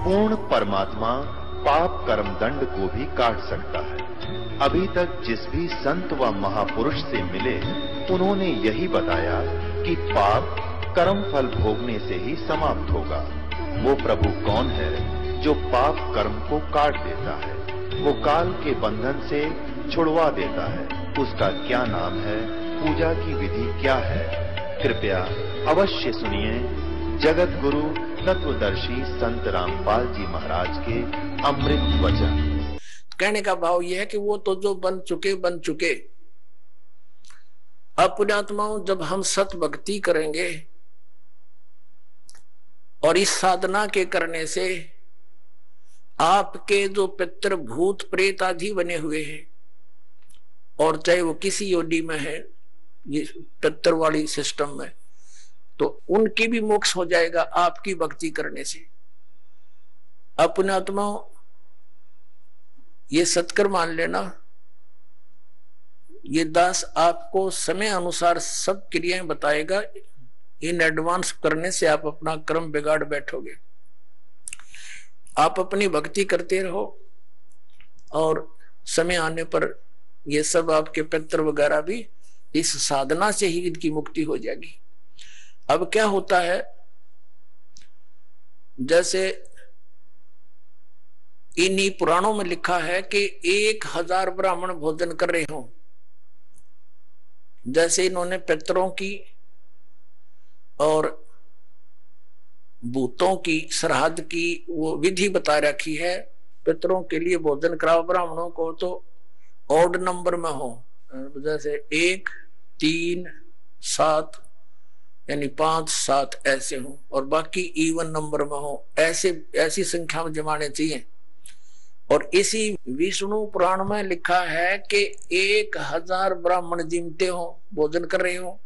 पूर्ण परमात्मा पाप कर्म दंड को भी काट सकता है। अभी तक जिस भी संत व महापुरुष से मिले, उन्होंने यही बताया कि पाप कर्म फल भोगने से ही समाप्त होगा। वो प्रभु कौन है जो पाप कर्म को काट देता है, वो काल के बंधन से छुड़वा देता है। उसका क्या नाम है, पूजा की विधि क्या है? कृपया अवश्य सुनिए जगत गुरु तत्वदर्शी संत रामपाल जी महाराज के अमृत वचन। कहने का भाव यह है कि वो तो जो बन चुके। अब पुण्यात्माओं, जब हम सत भक्ति करेंगे और इस साधना के करने से आपके जो पितृ भूत प्रेत आदि बने हुए हैं, और चाहे वो किसी योनि में है, ये पितृ वाली सिस्टम में, तो उनकी भी मोक्ष हो जाएगा आपकी भक्ति करने से। अब पुण्यात्माओं, ये सत्कर मान लेना, ये दास आपको समय अनुसार सब क्रियाएं बताएगा। इन एडवांस करने से आप अपना कर्म बिगाड़ बैठोगे। आप अपनी भक्ति करते रहो और समय आने पर ये सब आपके पितृ वगैरह भी इस साधना से ही इनकी मुक्ति हो जाएगी। अब क्या होता है, जैसे इन्हीं पुराणों में लिखा है कि 1000 ब्राह्मण भोजन कर रहे हो। जैसे इन्होंने पितरों की और भूतों की श्राद्ध की वो विधि बता रखी है। पितरों के लिए भोजन कराओ, ब्राह्मणों को तो ऑड नंबर में हो, जैसे 1, 3, 7 यानी 5, 7 ऐसे हो, और बाकी इवन नंबर में हो, ऐसी संख्या में जमाने चाहिए। और इसी विष्णु पुराण में लिखा है कि 1000 ब्राह्मण जिमते हो, भोजन कर रहे हो,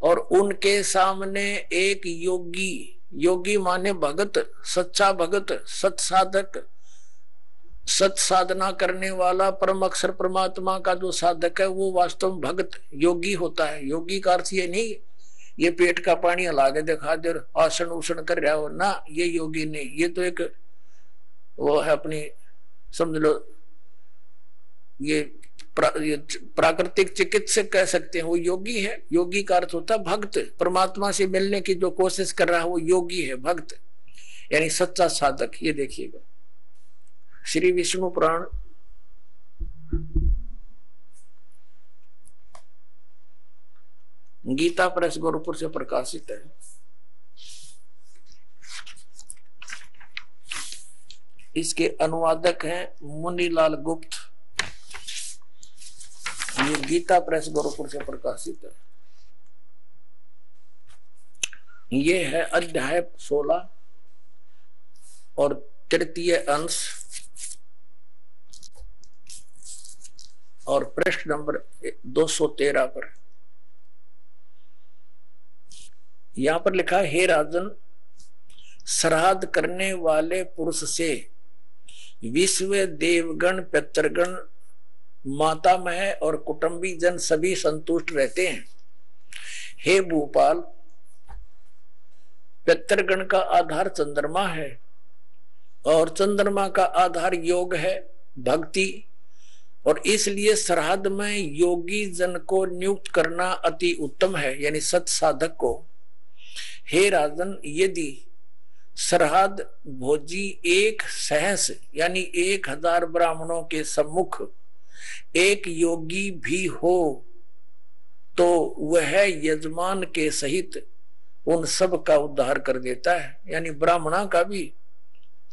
और उनके सामने एक योगी माने भगत, सच्चा भगत, सत साधक, सत साधना करने वाला परम अक्षर परमात्मा का जो साधक है वो वास्तव में भगत योगी होता है। योगी का अर्थ ये नहीं ये पेट का पानी हला के दिखा दे आसन उसन कर रहा हो ना, ये योगी नहीं। ये तो एक वो है अपनी, समझ लो ये प्राकृतिक चिकित्सक कह सकते हैं, वो योगी है। योगी का अर्थ होता है भक्त, परमात्मा से मिलने की जो कोशिश कर रहा है वो योगी है, भक्त यानी सच्चा साधक। ये देखिएगा श्री विष्णु पुराण गीता प्रेस गोरखपुर से प्रकाशित है। इसके अनुवादक हैं मुनीलाल गुप्त। ये गीता प्रेस गोरखपुर से प्रकाशित है। ये है अध्याय 16 और तृतीय अंश और पृष्ठ नंबर 213 पर। यहां पर लिखा है, हे राजन, श्राद्ध करने वाले पुरुष से विश्व देवगण, पितृगण, मातामह और कुटुंबी जन सभी संतुष्ट रहते हैं। हे भूपाल, पितृगण का आधार चंद्रमा है और चंद्रमा का आधार योग है, भक्ति, और इसलिए श्राद्ध में योगी जन को नियुक्त करना अति उत्तम है, यानी सत साधक को। हे राजन, यदि श्राद्ध भोजी एक सहस यानी 1000 ब्राह्मणों के सम्मुख एक योगी भी हो तो वह यजमान के सहित उन सब का उद्धार कर देता है, यानी ब्राह्मणा का भी,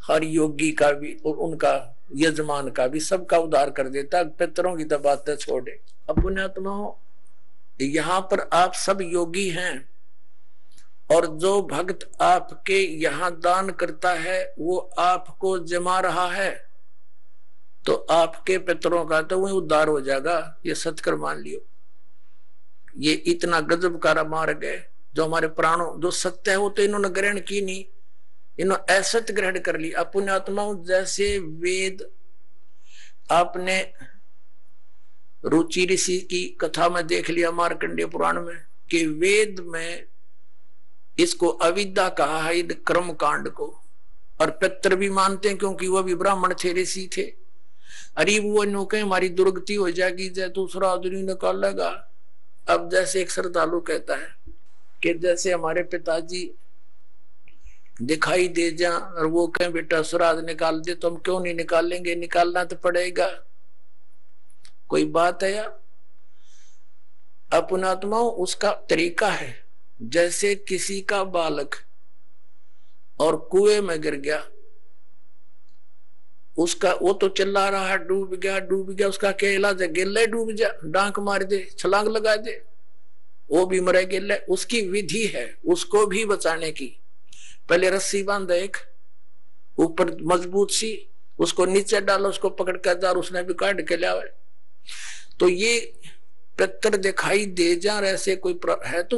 हर योगी का भी और उनका यजमान का भी, सबका उद्धार कर देता है। पितरों की तो बातें छोड़े। अब पुण्यात्माओं, यहाँ पर आप सब योगी हैं और जो भक्त आपके यहाँ दान करता है वो आपको जमा रहा है, तो आपके पितरों का तो वही उद्धार हो जाएगा। ये सत्कर मान लियो। ये इतना गजब का मार्ग है जो हमारे प्राणों, जो सत्य है वो तो इन्होंने ग्रहण की नहीं, इन्होंने असत्य ग्रहण कर ली। पुण्यात्माओं, जैसे वेद आपने रुचि ऋषि की कथा में देख लिया मार्कंडेय पुराण में कि वेद में इसको अविद्या कहा है, कर्म कांड को, और पितर भी मानते हैं क्योंकि वह भी ब्राह्मण थे, ऋषि थे। अरे वो नो कहे हमारी दुर्गति हो जाएगी जय दूसरा आदमी निकालेगा। अब जैसे एक श्रद्धालु कहता है कि जैसे हमारे पिताजी दिखाई दे जा और वो कहें बेटा श्राद्ध निकाल दे, तो हम क्यों नहीं निकालेंगे, निकालना तो पड़ेगा। कोई बात है यार? अपनात्मा उसका तरीका है। जैसे किसी का बालक और कुएं में गिर गया, उसका वो तो चिल्ला रहा है डूब गया डूब गया, उसका क्या इलाज है? गिल्ले डूब जा, डांक मार दे, छलांग लगा दे, वो भी मरे गिल्ले। उसकी विधि है उसको भी बचाने की। पहले रस्सी बांध एक ऊपर मजबूत सी, उसको नीचे डालो, उसको पकड़ कर जा, उसने भी काट के लिया। तो ये पितर दिखाई दे जा ऐसे कोई है तो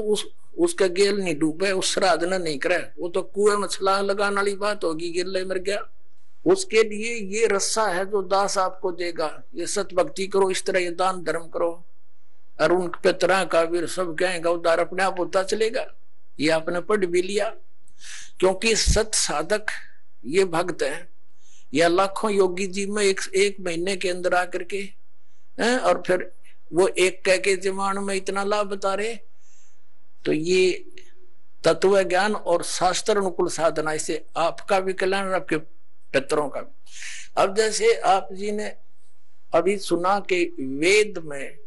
उसका गेल नहीं डूबे, उस श्राद्ध नहीं करे, वो तो कुएं में छलांग लगाने वाली बात होगी, गिल्ले मर गया। उसके लिए ये रस्सा है जो दास आपको देगा। ये सत भक्ति करो, इस तरह ये दान धर्म करो, और उन पितरा का वीर सब कहेगा उद्धार अपने आप होता चलेगा। ये आपने पढ़ भी लिया, क्योंकि सत साधक ये भक्त है, या लाखों योगी जी में एक महीने के अंदर आकर के और फिर वो एक कह के जमान में इतना लाभ बता रहे। तो ये तत्व ज्ञान और शास्त्र अनुकूल साधना, इसे आपका भी कल्याण और आपके पितरों का भी। अब जैसे आप जी ने अभी सुना कि वेद में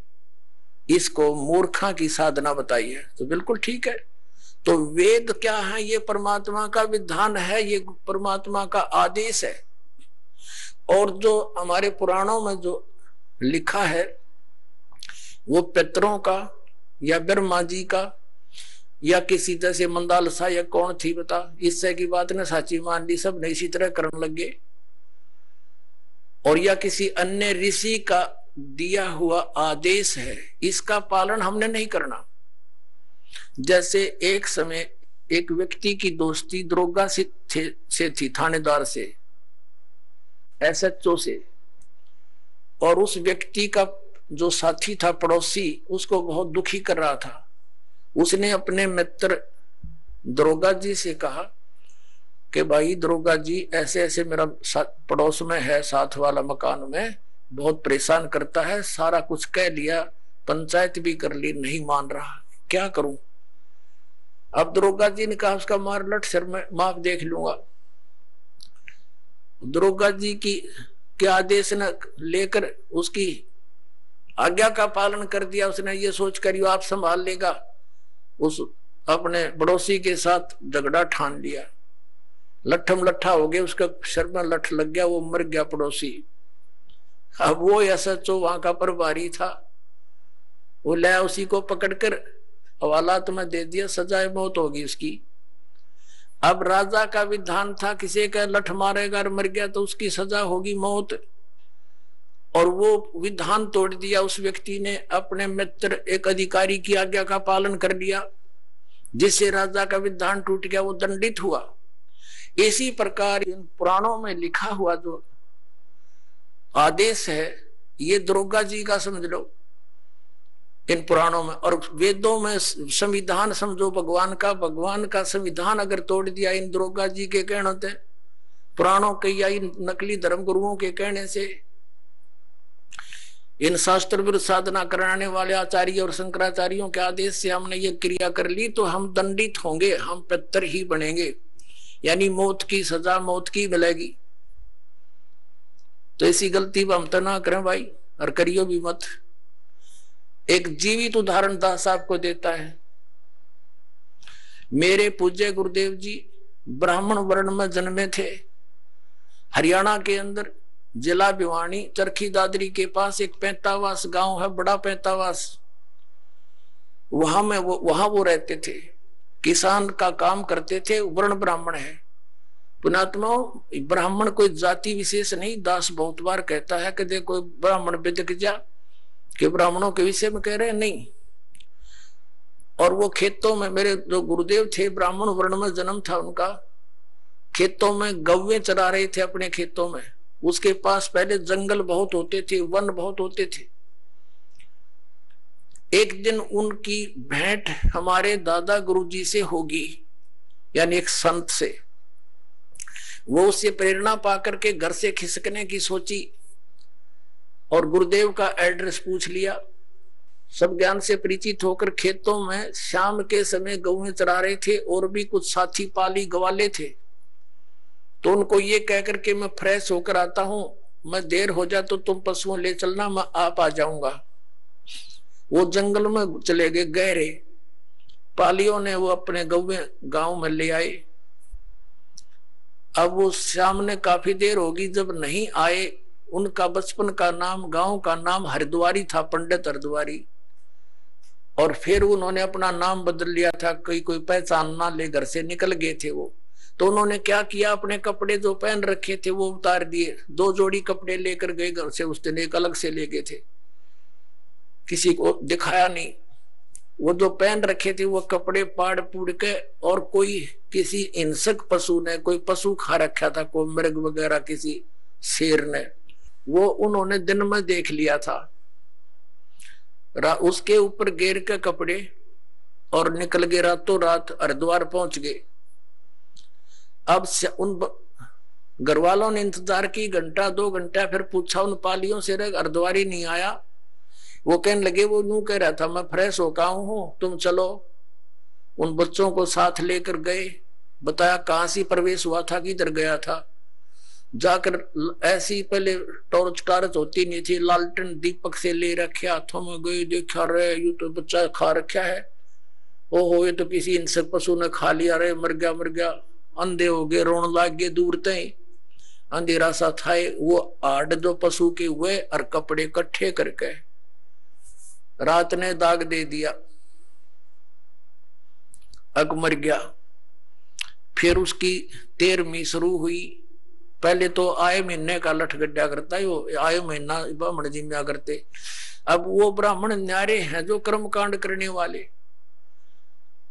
इसको मूर्खा की साधना बताई है, तो बिल्कुल ठीक है। तो वेद क्या है? ये परमात्मा का विधान है, ये परमात्मा का आदेश है। और जो हमारे पुराणों में जो लिखा है वो पितरों का या ब्रह्मा जी का या किसी तरह से मंदालसा या कौन थी बता, इससे की बात ने साची मान ली, सब ने इसी तरह करने लगे। और या किसी अन्य ऋषि का दिया हुआ आदेश है, इसका पालन हमने नहीं करना। जैसे एक समय एक व्यक्ति की दोस्ती दरोगा से थी, थानेदार से, SHO से, और उस व्यक्ति का जो साथी था पड़ोसी उसको बहुत दुखी कर रहा था। उसने अपने मित्र दरोगा जी से कहा कि भाई दरोगा जी ऐसे ऐसे मेरा पड़ोस में है, साथ वाला मकान में, बहुत परेशान करता है, सारा कुछ कह लिया, पंचायत भी कर ली, नहीं मान रहा, क्या करूं? अब दरोगा जी ने कहा उसका मार लट सिर में माफ देख लूंगा। दरोगा जी की के आदेश न लेकर उसकी आज्ञा का पालन कर दिया। उसने ये सोच कर आप संभाल लेगा, उस अपने पड़ोसी के साथ झगड़ा ठान लिया, लट्ठम लट्ठा हो गया, उसका सिर में लठ लग गया, वो मर गया पड़ोसी। अब वो SHO वहां का प्रभारी था, वो लाया उसी को पकड़कर हवालात में दे दिया, सजाए मौत होगी उसकी। अब राजा का विधान था किसी का लठ मारेगा और मर गया तो उसकी सजा होगी मौत, और वो विधान तोड़ दिया उस व्यक्ति ने। अपने मित्र एक अधिकारी की आज्ञा का पालन कर लिया, जिससे राजा का विधान टूट गया, वो दंडित हुआ। इसी प्रकार इन पुराणों में लिखा हुआ जो आदेश है ये दरोगा जी का समझ लो इन पुराणों में। और वेदों में संविधान समझो भगवान का संविधान अगर तोड़ दिया इन दरोगा जी के कहने से, पुराणों के या इन नकली धर्म गुरुओं के कहने से, इन शास्त्र विरुद्ध साधना कराने वाले आचार्य और शंकराचार्यों के आदेश से हमने ये क्रिया कर ली, तो हम दंडित होंगे, हम पितर ही बनेंगे, यानी मौत की सजा मौत की मिलेगी। तो ऐसी गलती हम तो ना करें भाई, और करियो भी मत। एक जीवित उदाहरण दास आपको देता है। मेरे पूज्य गुरुदेव जी ब्राह्मण वर्ण में जन्मे थे। हरियाणा के अंदर जिला भिवानी चरखी दादरी के पास एक पैंतावास गांव है, बड़ा पैंतावास, वहां वो रहते थे, किसान का काम करते थे, वर्ण ब्राह्मण है। पुणात्मा ब्राह्मण कोई जाति विशेष नहीं। दास बहुत बार कहता है कि देखो ब्राह्मण बिदक जा कि ब्राह्मणों के विषय में कह रहे हैं, नहीं। और वो खेतों में, मेरे जो गुरुदेव थे ब्राह्मण वर्ण में जन्म था उनका, खेतों में गौवें चरा रहे थे अपने खेतों में। उसके पास पहले जंगल बहुत होते थे, वन बहुत होते थे। एक दिन उनकी भेंट हमारे दादा गुरुजी से होगी, यानी एक संत से। वो उससे प्रेरणा पाकर के घर से खिसकने की सोची और गुरुदेव का एड्रेस पूछ लिया। सब ज्ञान से परिचित होकर खेतों में शाम के समय गौएं चरा रहे थे और भी कुछ साथी पाली गवाले थे। तो उनको ये कहकर के मैं फ्रेश होकर आता हूं, मैं देर हो जाए तो तुम पशुओं ले चलना, मैं आप आ जाऊंगा। वो जंगल में चले गए गहरे। पालियों ने वो अपने गौएं गांव में ले आए। अब वो सामने काफी देर होगी जब नहीं आए। उनका बचपन का नाम, गांव का नाम हरिद्वारी था, पंडित हरिद्वारी। और फिर उन्होंने अपना नाम बदल लिया था, कोई पहचान ना ले, घर से निकल गए थे वो। तो उन्होंने क्या किया, अपने कपड़े जो पहन रखे थे वो उतार दिए, 2 जोड़ी कपड़े लेकर गए घर से। उस दिन एक अलग से ले गए थे, किसी को दिखाया नहीं। वो जो पहन रखे थे वो कपड़े पाड़ पुड़ के, और कोई किसी हिंसक पशु ने, कोई पशु खा रखा था, कोई मृग वगैरह, किसी शेर ने, वो उन्होंने दिन में देख लिया था। उसके ऊपर घेर के कपड़े और निकल गए, रातों रात हरिद्वार पहुंच गए। अब उन घर वालों ने इंतजार की, 1-2 घंटा, फिर पूछा उन पालियों से, हरिद्वारी नहीं आया। वो कहने लगे, वो यूं कह रहा था मैं फ्रेश हो गया हूं, तुम चलो। उन बच्चों को साथ लेकर गए, बताया कहां से प्रवेश हुआ था, किधर गया था। जाकर ऐसी पहले टॉर्च होती नहीं थी, लालटेन दीपक से ले रखे हाथों में गए, देखा रहे यू तो बच्चा खा रखा है, ओहो ये तो किसी हिंसक पशु ने खा लिया, रे मर गया। अंधे हो गए, रोन लाग गए, दूर तय अंधेरा सा था। वो आड़ जो पशु के हुए और कपड़े इकट्ठे करके रात ने दाग दे दिया, अग मर गया। फिर उसकी 13वीं शुरू हुई। पहले तो आए महीने का लठ गड्ढा करता है, वो आए महीना ब्राह्मण जी में करते। अब वो ब्राह्मण न्यारे हैं जो कर्म कांड करने वाले,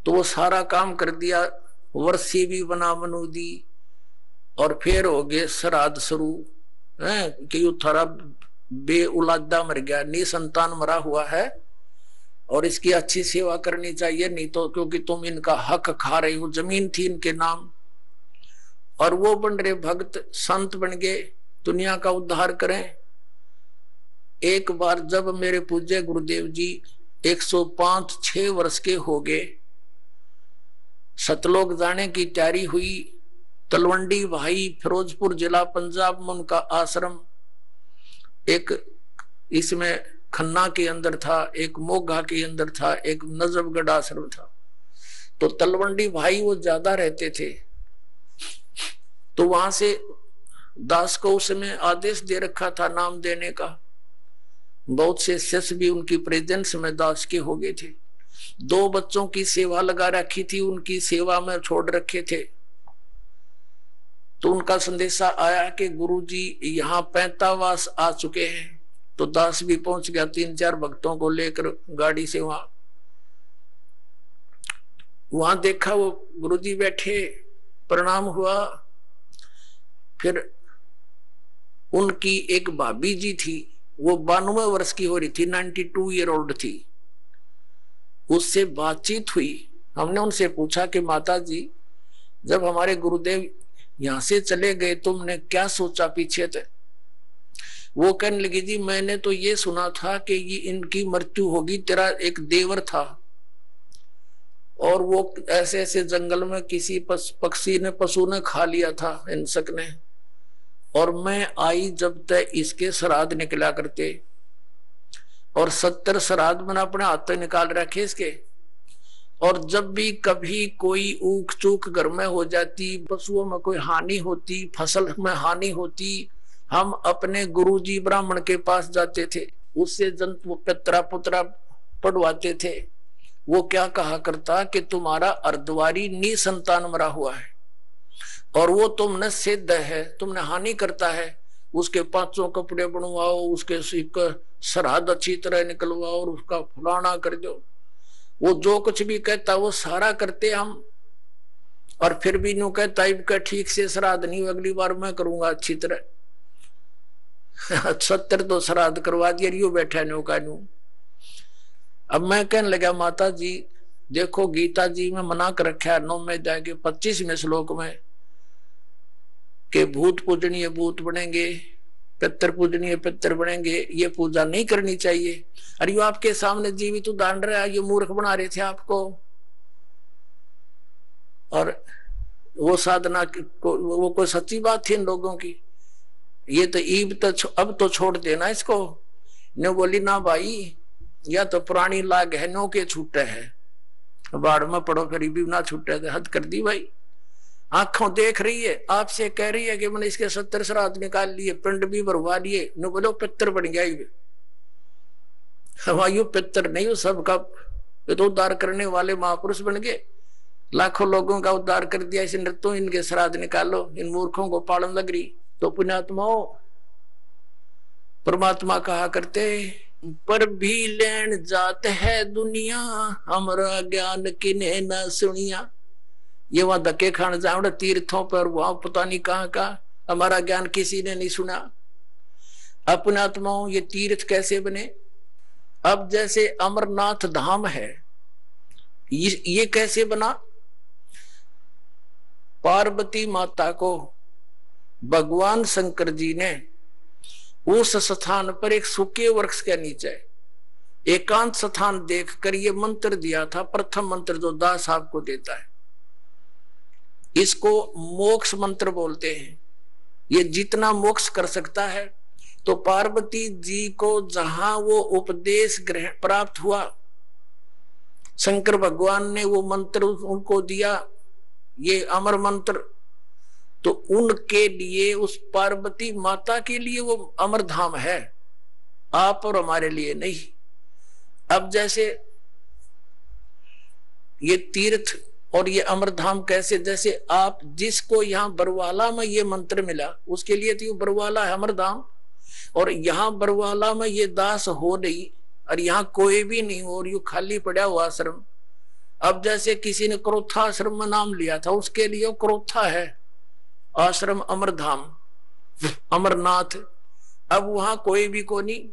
तो वो सारा काम कर दिया, वर्षी भी बना बनू दी। और फिर हो गए श्राद्ध शुरू है कि थारा बे औलादा मर गया, निसंतान मरा हुआ है और इसकी अच्छी सेवा करनी चाहिए, नहीं तो क्योंकि तुम इनका हक खा रही हो। जमीन थी इनके नाम, और वो बन रहे भक्त, संत बन गए, दुनिया का उद्धार करें। एक बार जब मेरे पूज्य गुरुदेव जी 105-6 वर्ष के हो गए, सतलोक जाने की तैयारी हुई। तलवंडी भाई, फिरोजपुर जिला पंजाब में उनका आश्रम, एक इसमें खन्ना के अंदर था, एक मोगा के अंदर था, एक नजफगढ़ आश्रम था। तो तलवंडी भाई वो ज्यादा रहते थे, तो वहां से दास को उसमें आदेश दे रखा था नाम देने का। बहुत से शिष्य भी उनकी प्रेजेंस में दास के हो गए थे। 2 बच्चों की सेवा लगा रखी थी, उनकी सेवा में छोड़ रखे थे। तो उनका संदेशा आया कि गुरुजी यहाँ पैंतावास आ चुके हैं। तो दास भी पहुंच गया 3-4 भक्तों को लेकर गाड़ी से। वहां देखा वो गुरुजी बैठे, प्रणाम हुआ। फिर उनकी एक भाभी जी थी, वो 92 वर्ष की हो रही थी, 92 ईयर ओल्ड थी। उससे बातचीत हुई। हमने उनसे पूछा कि माता जी, जब हमारे गुरुदेव यहां से चले गए तुमने क्या सोचा पीछे थे? वो कहने लगी, जी मैंने तो ये सुना था कि ये इनकी मृत्यु होगी। तेरा एक देवर था और वो ऐसे ऐसे जंगल में किसी पक्षी ने, पशु ने खा लिया था, हिंसक ने, और मैं आई जब तक इसके श्राद्ध निकला करते, और 70 श्राद्ध मैंने अपने हाथ में निकाल रखे इसके। और जब भी कभी कोई ऊक चूक घर में हो जाती, पशुओं में कोई हानि होती, फसल में हानि होती, हम अपने गुरुजी ब्राह्मण के पास जाते थे, उससे जंतु पितरा पुत्रा पढ़वाते थे। वो क्या कहा करता कि तुम्हारा अर्धवारी निसंतान मरा हुआ है और वो तुमने सिद्ध है, तुमने हानि करता है, उसके 500 कपड़े बनवाओ, उसके श्राद्ध अच्छी तरह निकलवाओ और उसका फलाना कर दो। वो जो कुछ भी कहता वो सारा करते हम। और फिर भी न्यू कहता का ठीक से श्राद्ध नहीं, अगली बार मैं करूंगा अच्छी तरह। 70 तो श्राद्ध करवा दिया, रियो बैठा न्यू का न्यू। अब मैं कहने लगा, माता जी देखो गीता जी में मना कर रखा है 9 में जाएंगे 25वें श्लोक में कि भूत पूजनीय भूत बनेंगे, पितर पूजनीय पितर बनेंगे, ये पूजा नहीं करनी चाहिए। अरे ये आपके सामने जीवित उदाहरण रहा, ये मूर्ख बना रहे थे आपको। और वो साधना को, वो कोई सच्ची बात थी इन लोगों की? ये तो ईब तो अब तो छोड़ देना इसको। ने बोली ना भाई, या तो पुरानी लाग है, नो के छूटे है, बाढ़ में पड़ो फिर भी ना छूटे, हद कर दी भाई। आंखों देख रही है, आपसे कह रही है कि मैंने इसके 70 श्राद्ध निकाल लिए, पिंड भी भरवा लिए, न बोलो पितर बन गया। हमारे पितर नहीं, वो सबका तो उद्धार करने वाले महापुरुष बन गए, लाखों लोगों का उद्धार कर दिया। इस नृत्यों इनके श्राद्ध निकालो, इन मूर्खों को पालन लग रही। तो पुण्यात्माओं, परमात्मा कहा करते, पर भी लेन जात है दुनिया, हमारा ज्ञान किने न सुनिया। ये वहां धक्के खाने जाओ तीर्थों पर, वहां पता नहीं कहां का, हमारा ज्ञान किसी ने नहीं सुना। अपने आत्माओं, ये तीर्थ कैसे बने? अब जैसे अमरनाथ धाम है, ये कैसे बना? पार्वती माता को भगवान शंकर जी ने उस स्थान पर एक सूखे वृक्ष के नीचे एकांत स्थान देखकर ये मंत्र दिया था। प्रथम मंत्र जो दास आपको देता है, इसको मोक्ष मंत्र बोलते हैं। ये जितना मोक्ष कर सकता है। तो पार्वती जी को जहां वो उपदेश ग्रहण प्राप्त हुआ, शंकर भगवान ने वो मंत्र उनको दिया, ये अमर मंत्र, तो उनके लिए, उस पार्वती माता के लिए वो अमर धाम है, आप और हमारे लिए नहीं। अब जैसे ये तीर्थ और ये अमर धाम कैसे? जैसे आप जिसको यहाँ बरवाला में ये मंत्र मिला, उसके लिए तो बरवाला है अमर धाम, और यहाँ बरवाला में ये दास हो नहीं, और यहाँ कोई भी नहीं हो, और यू खाली पड़ा हुआ आश्रम। अब जैसे किसी ने क्रोथा आश्रम में नाम लिया था, उसके लिए क्रोथा है आश्रम, अमरधाम, अमरनाथ। अब वहां कोई भी को नहीं,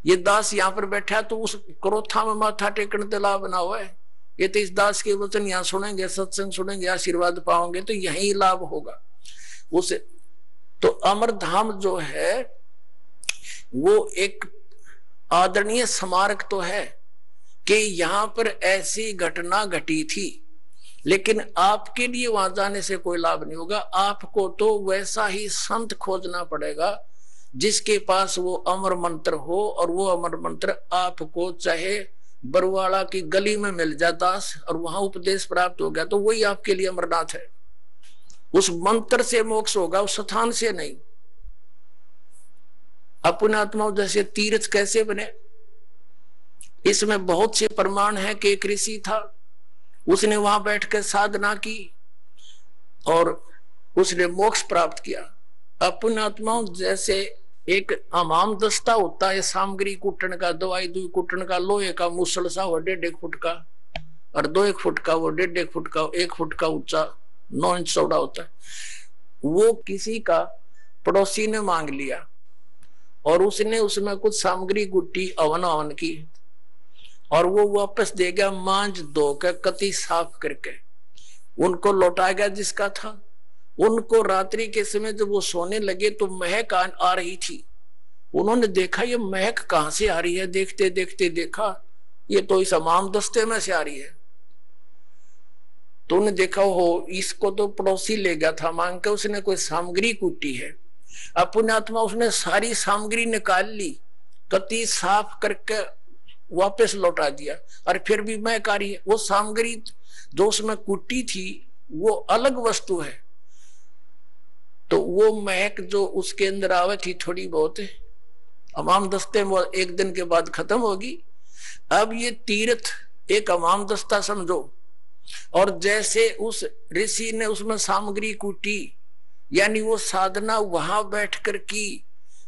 ये दास यहाँ पर बैठा तो उस क्रोथा में माथा टेकने तला बना हुआ है। ये तो इस दास के वचन यहाँ सुनेंगे, सत्संग सुनेंगे, आशीर्वाद पाओगे तो यही लाभ होगा उसे। तो अमरधाम जो है वो एक आदरणीय स्मारक तो है कि यहाँ पर ऐसी घटना घटी थी, लेकिन आपके लिए वहां जाने से कोई लाभ नहीं होगा। आपको तो वैसा ही संत खोजना पड़ेगा जिसके पास वो अमर मंत्र हो, और वो अमर मंत्र आपको चाहे बरवाड़ा की गली में मिल जाए दास, और वहां उपदेश प्राप्त हो गया, तो वही आपके लिए अमरनाथ है। उस मंत्र से मोक्ष होगा, उस स्थान से नहीं। अपने आत्माओं, जैसे तीर्थ कैसे बने, इसमें बहुत से प्रमाण है कि एक ऋषि था, उसने वहां बैठकर साधना की और उसने मोक्ष प्राप्त किया। अपने आत्माओं, जैसे एक हमाम दस्ता होता है सामग्री कुटन का, दवाई दुई कुटन का, लोहे का मुसल सा वो 1.5 फुट का, और 2 फुट का, वो 1.5 फुट का, 1 फुट का ऊंचा, 9 इंच चौड़ा होता है। वो किसी का पड़ोसी ने मांग लिया और उसने उसमें कुछ सामग्री गुट्टी अवन की, और वो वापस दे गया मांझ धो के कति साफ करके, उनको लौटा गया जिसका था। उनको रात्रि के समय जब वो सोने लगे तो महक आ रही थी। उन्होंने देखा ये महक कहां से आ रही है, देखते देखते देखा ये तो इस हमाम दस्ते में से आ रही है। तो उन्हें देखा हो इसको तो पड़ोसी ले गया था मांग के, उसने कोई सामग्री कूटी है। अपने आत्मा उसने सारी सामग्री निकाल ली, कति साफ करके वापस लौटा दिया, और फिर भी महक आ रही है। वो सामग्री जो उसमें कुटी थी वो अलग वस्तु है, तो वो महक जो उसके अंदर आवे थी थोड़ी बहुत हमाम दस्ते में 1 दिन के बाद खत्म होगी। अब ये तीर्थ एक हमाम दस्ता समझो, और जैसे उस ऋषि ने उसमें सामग्री कूटी, यानी वो साधना वहां बैठकर की,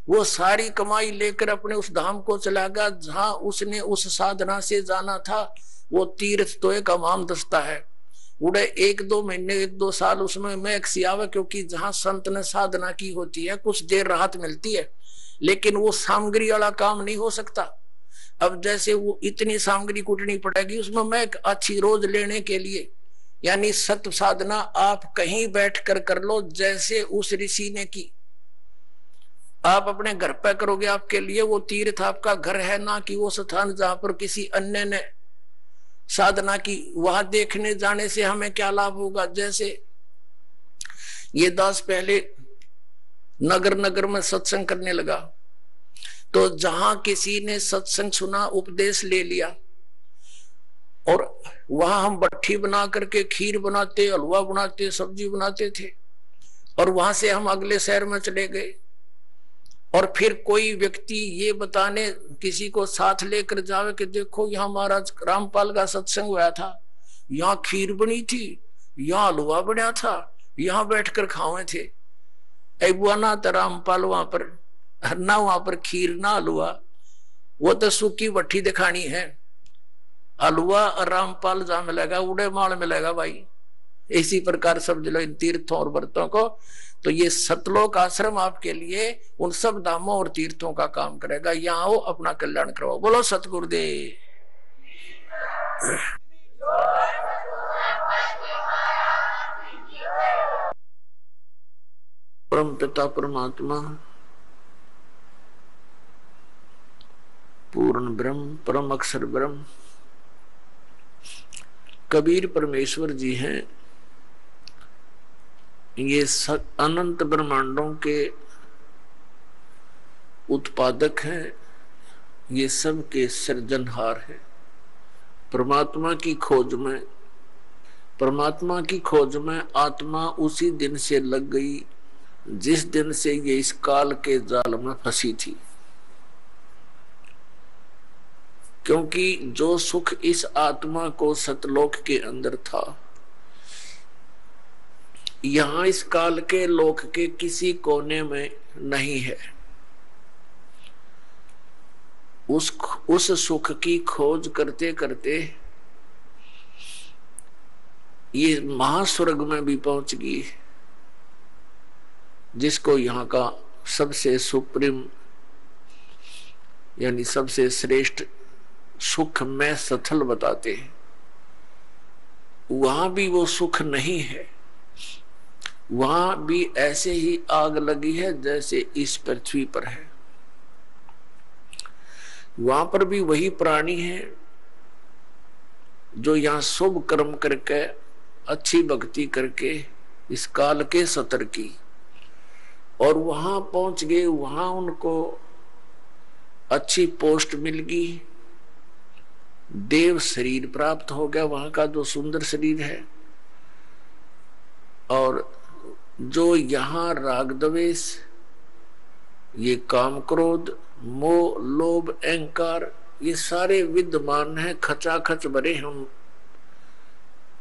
वो सारी कमाई लेकर अपने उस धाम को चला गया जहां उसने उस साधना से जाना था। वो तीर्थ तो एक हमाम दस्ता है, उड़े 1-2 महीने 1-2 साल उसमें महक सी आवे, क्योंकि जहां संत ने साधना की होती है कुछ देर राहत मिलती है, लेकिन वो सामग्री वाला काम नहीं हो सकता। अब जैसे वो इतनी सामग्री कूटनी पड़ेगी उसमें महक अच्छी रोज लेने के लिए, यानी सत साधना आप कहीं बैठकर कर लो, जैसे उस ऋषि ने की। आप अपने घर पे करोगे, आपके लिए वो तीर्थ आपका घर है, ना कि वो स्थान जहां पर किसी अन्य ने साधना की। वहां देखने जाने से हमें क्या लाभ होगा? जैसे ये दास पहले नगर नगर में सत्संग करने लगा, तो जहां किसी ने सत्संग सुना, उपदेश ले लिया, और वहां हम भट्ठी बना करके खीर बनाते, हलवा बनाते, सब्जी बनाते थे, और वहां से हम अगले शहर में चले गए। और फिर कोई व्यक्ति ये बताने किसी को साथ लेकर जावे कि देखो यहाँ महाराज रामपाल का सत्संग हुआ था, यहाँ खीर बनी थी, यहाँ हलवा बना था, यहाँ बैठकर खावे थे। बुआ ना तो रामपाल वहां पर ना, वहां पर खीर ना हलवा, वो तो सूखी भट्ठी दिखानी है। हलवा और रामपाल जहां मिलेगा उड़े माल मिलेगा भाई। इसी प्रकार समझ लो इन तीर्थों और व्रतों को। तो ये सतलोक आश्रम आपके लिए उन सब धामों और तीर्थों का काम करेगा। यहाँ हो, अपना कल्याण करवाओ। बोलो सतगुरुदेव। परम पिता परमात्मा पूर्ण ब्रह्म परम अक्षर ब्रह्म कबीर परमेश्वर जी हैं। ये अनंत ब्रह्मांडों के उत्पादक हैं, ये सब के सृजनहार हैं। परमात्मा की खोज में आत्मा उसी दिन से लग गई जिस दिन से ये इस काल के जाल में फंसी थी। क्योंकि जो सुख इस आत्मा को सतलोक के अंदर था, यहां इस काल के लोक के किसी कोने में नहीं है। उस सुख की खोज करते करते ये महास्वर्ग में भी पहुंच गई, जिसको यहाँ का सबसे सुप्रीम यानी सबसे श्रेष्ठ सुख में स्थल बताते हैं। वहां भी वो सुख नहीं है, वहां भी ऐसे ही आग लगी है जैसे इस पृथ्वी पर है। वहां पर भी वही प्राणी है जो यहाँ शुभ कर्म करके अच्छी भक्ति करके इस काल के सतर की, और वहां पहुंच गए। वहां उनको अच्छी पोस्ट मिल गई, देव शरीर प्राप्त हो गया, वहां का जो सुंदर शरीर है। और जो यहाँ राग द्वेष, ये काम क्रोध मोह लोभ अहंकार, ये सारे विद्यमान है, खचाखच भरे हम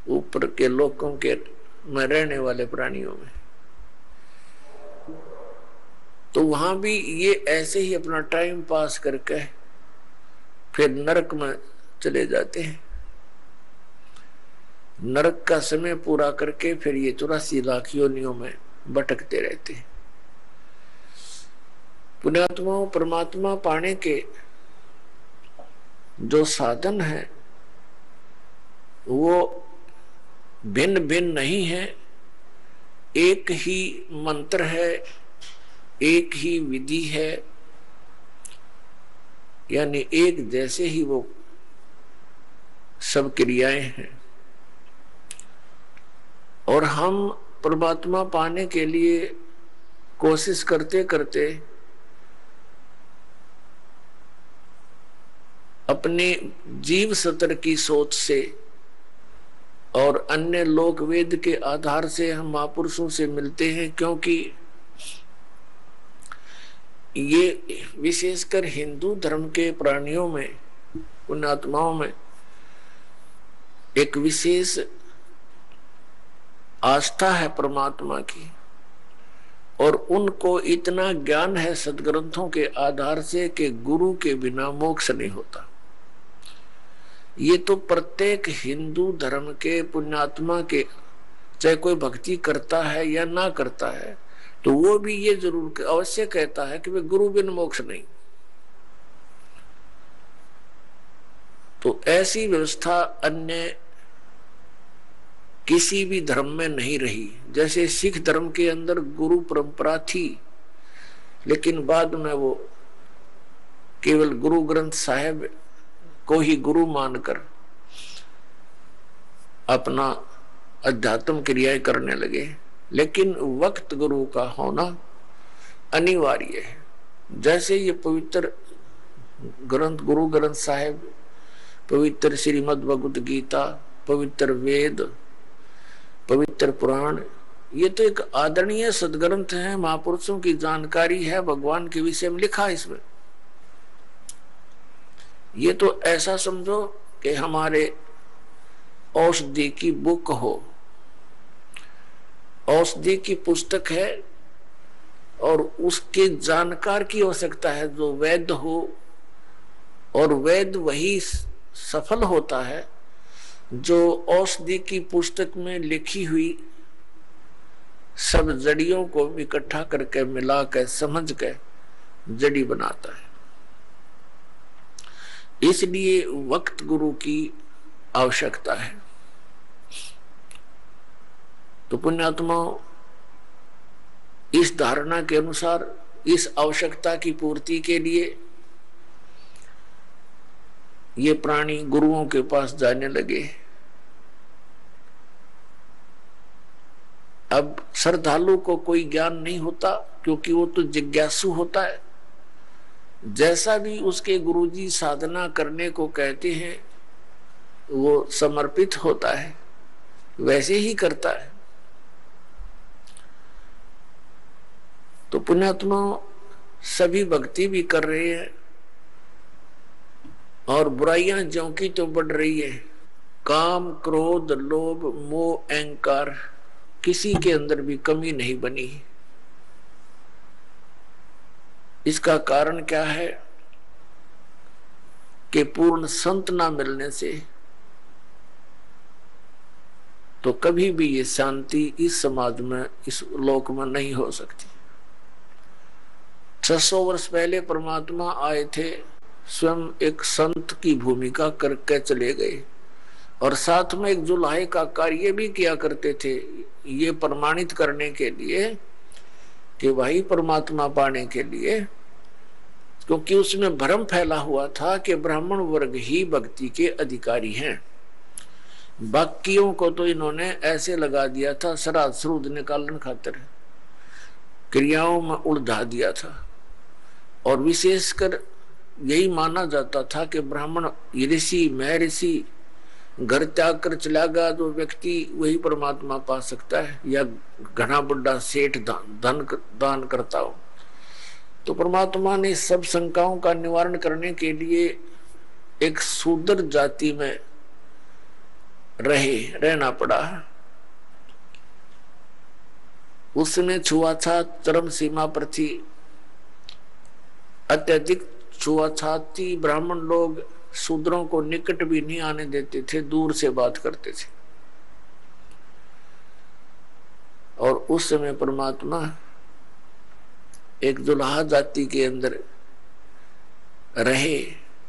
ऊपर के लोकों के में रहने वाले प्राणियों में। तो वहां भी ये ऐसे ही अपना टाइम पास करके फिर नरक में चले जाते हैं। नरक का समय पूरा करके फिर ये 84 लाख योनियों में भटकते रहते हैं। पुण्यात्माओं, परमात्मा पाने के जो साधन है वो भिन्न भिन्न नहीं है, एक ही मंत्र है, एक ही विधि है, यानी एक जैसे ही वो सब क्रियाएं हैं। और हम परमात्मा पाने के लिए कोशिश करते करते अपने जीव सतर की सोच से और अन्य लोक वेद के आधार से हम महापुरुषों से मिलते हैं। क्योंकि ये विशेषकर हिंदू धर्म के प्राणियों में, पुण्यात्माओं में एक विशेष आस्था है परमात्मा की, और उनको इतना ज्ञान है सदग्रंथों के आधार से कि गुरु के बिना मोक्ष नहीं होता। ये तो प्रत्येक हिंदू धर्म के पुण्यात्मा के, चाहे कोई भक्ति करता है या ना करता है, तो वो भी ये जरूर अवश्य कहता है कि वे गुरु बिन मोक्ष नहीं। तो ऐसी व्यवस्था अन्य किसी भी धर्म में नहीं रही। जैसे सिख धर्म के अंदर गुरु परंपरा थी, लेकिन बाद में वो केवल गुरु ग्रंथ साहिब को ही गुरु मानकर अपना अध्यात्म क्रियाएं करने लगे। लेकिन वक्त गुरु का होना अनिवार्य है। जैसे ये पवित्र ग्रंथ गुरु ग्रंथ साहिब, पवित्र श्रीमद् भगवद गीता, पवित्र वेद, पवित्र पुराण, ये तो एक आदरणीय सदग्रंथ है, महापुरुषों की जानकारी है, भगवान के विषय में लिखा है इसमें। ये तो ऐसा समझो कि हमारे औषधि की बुक हो, औषधि की पुस्तक है और उसके जानकार की आवश्यकता है जो वैद्य हो, और वैद्य वही सफल होता है जो औषधि की पुस्तक में लिखी हुई सब जड़ियों को इकट्ठा करके मिला कर समझ के जड़ी बनाता है। इसलिए वक्त गुरु की आवश्यकता है। तो पुण्यात्माओं, इस धारणा के अनुसार इस आवश्यकता की पूर्ति के लिए ये प्राणी गुरुओं के पास जाने लगे। अब श्रद्धालु को कोई ज्ञान नहीं होता, क्योंकि वो तो जिज्ञासु होता है। जैसा भी उसके गुरुजी साधना करने को कहते हैं वो समर्पित होता है, वैसे ही करता है। तो पुण्यात्मा सभी भक्ति भी कर रहे हैं और बुराइयां ज्यों की तो बढ़ रही है। काम, क्रोध, लोभ, मोह, अहंकार, किसी के अंदर भी कमी नहीं बनी। इसका कारण क्या है कि पूर्ण संत ना मिलने से तो कभी भी ये शांति इस समाज में, इस लोक में नहीं हो सकती। 600 वर्ष पहले परमात्मा आए थे, स्वयं एक संत की भूमिका करके चले गए और साथ में एक जुलाहे का कार्य भी किया करते थे, ये प्रमाणित करने के लिए कि वही परमात्मा पाने के लिए, क्योंकि उसमें भ्रम फैला हुआ था कि ब्राह्मण वर्ग ही भक्ति के अधिकारी हैं। बाकियों को तो इन्होंने ऐसे लगा दिया था, श्राद्ध श्रुद्ध निकालन खातिर क्रियाओं में उलझा दिया था। और विशेषकर यही माना जाता था कि ब्राह्मण ऋषि, महर्षि, घर त्याग कर चला गया जो व्यक्ति वही परमात्मा पा सकता है, या घना बड़ा सेठ धन दान करता हो। तो परमात्मा ने सब शंकाओं का निवारण करने के लिए एक शूद्र जाति में रहना पड़ा। उसने छुआछूत चरम सीमा पर थी, अत्यधिक छुआछूत थी। ब्राह्मण लोग शूद्रों को निकट भी नहीं आने देते थे, दूर से बात करते थे। और उस समय परमात्मा एक जुलाहा जाति के अंदर रहे।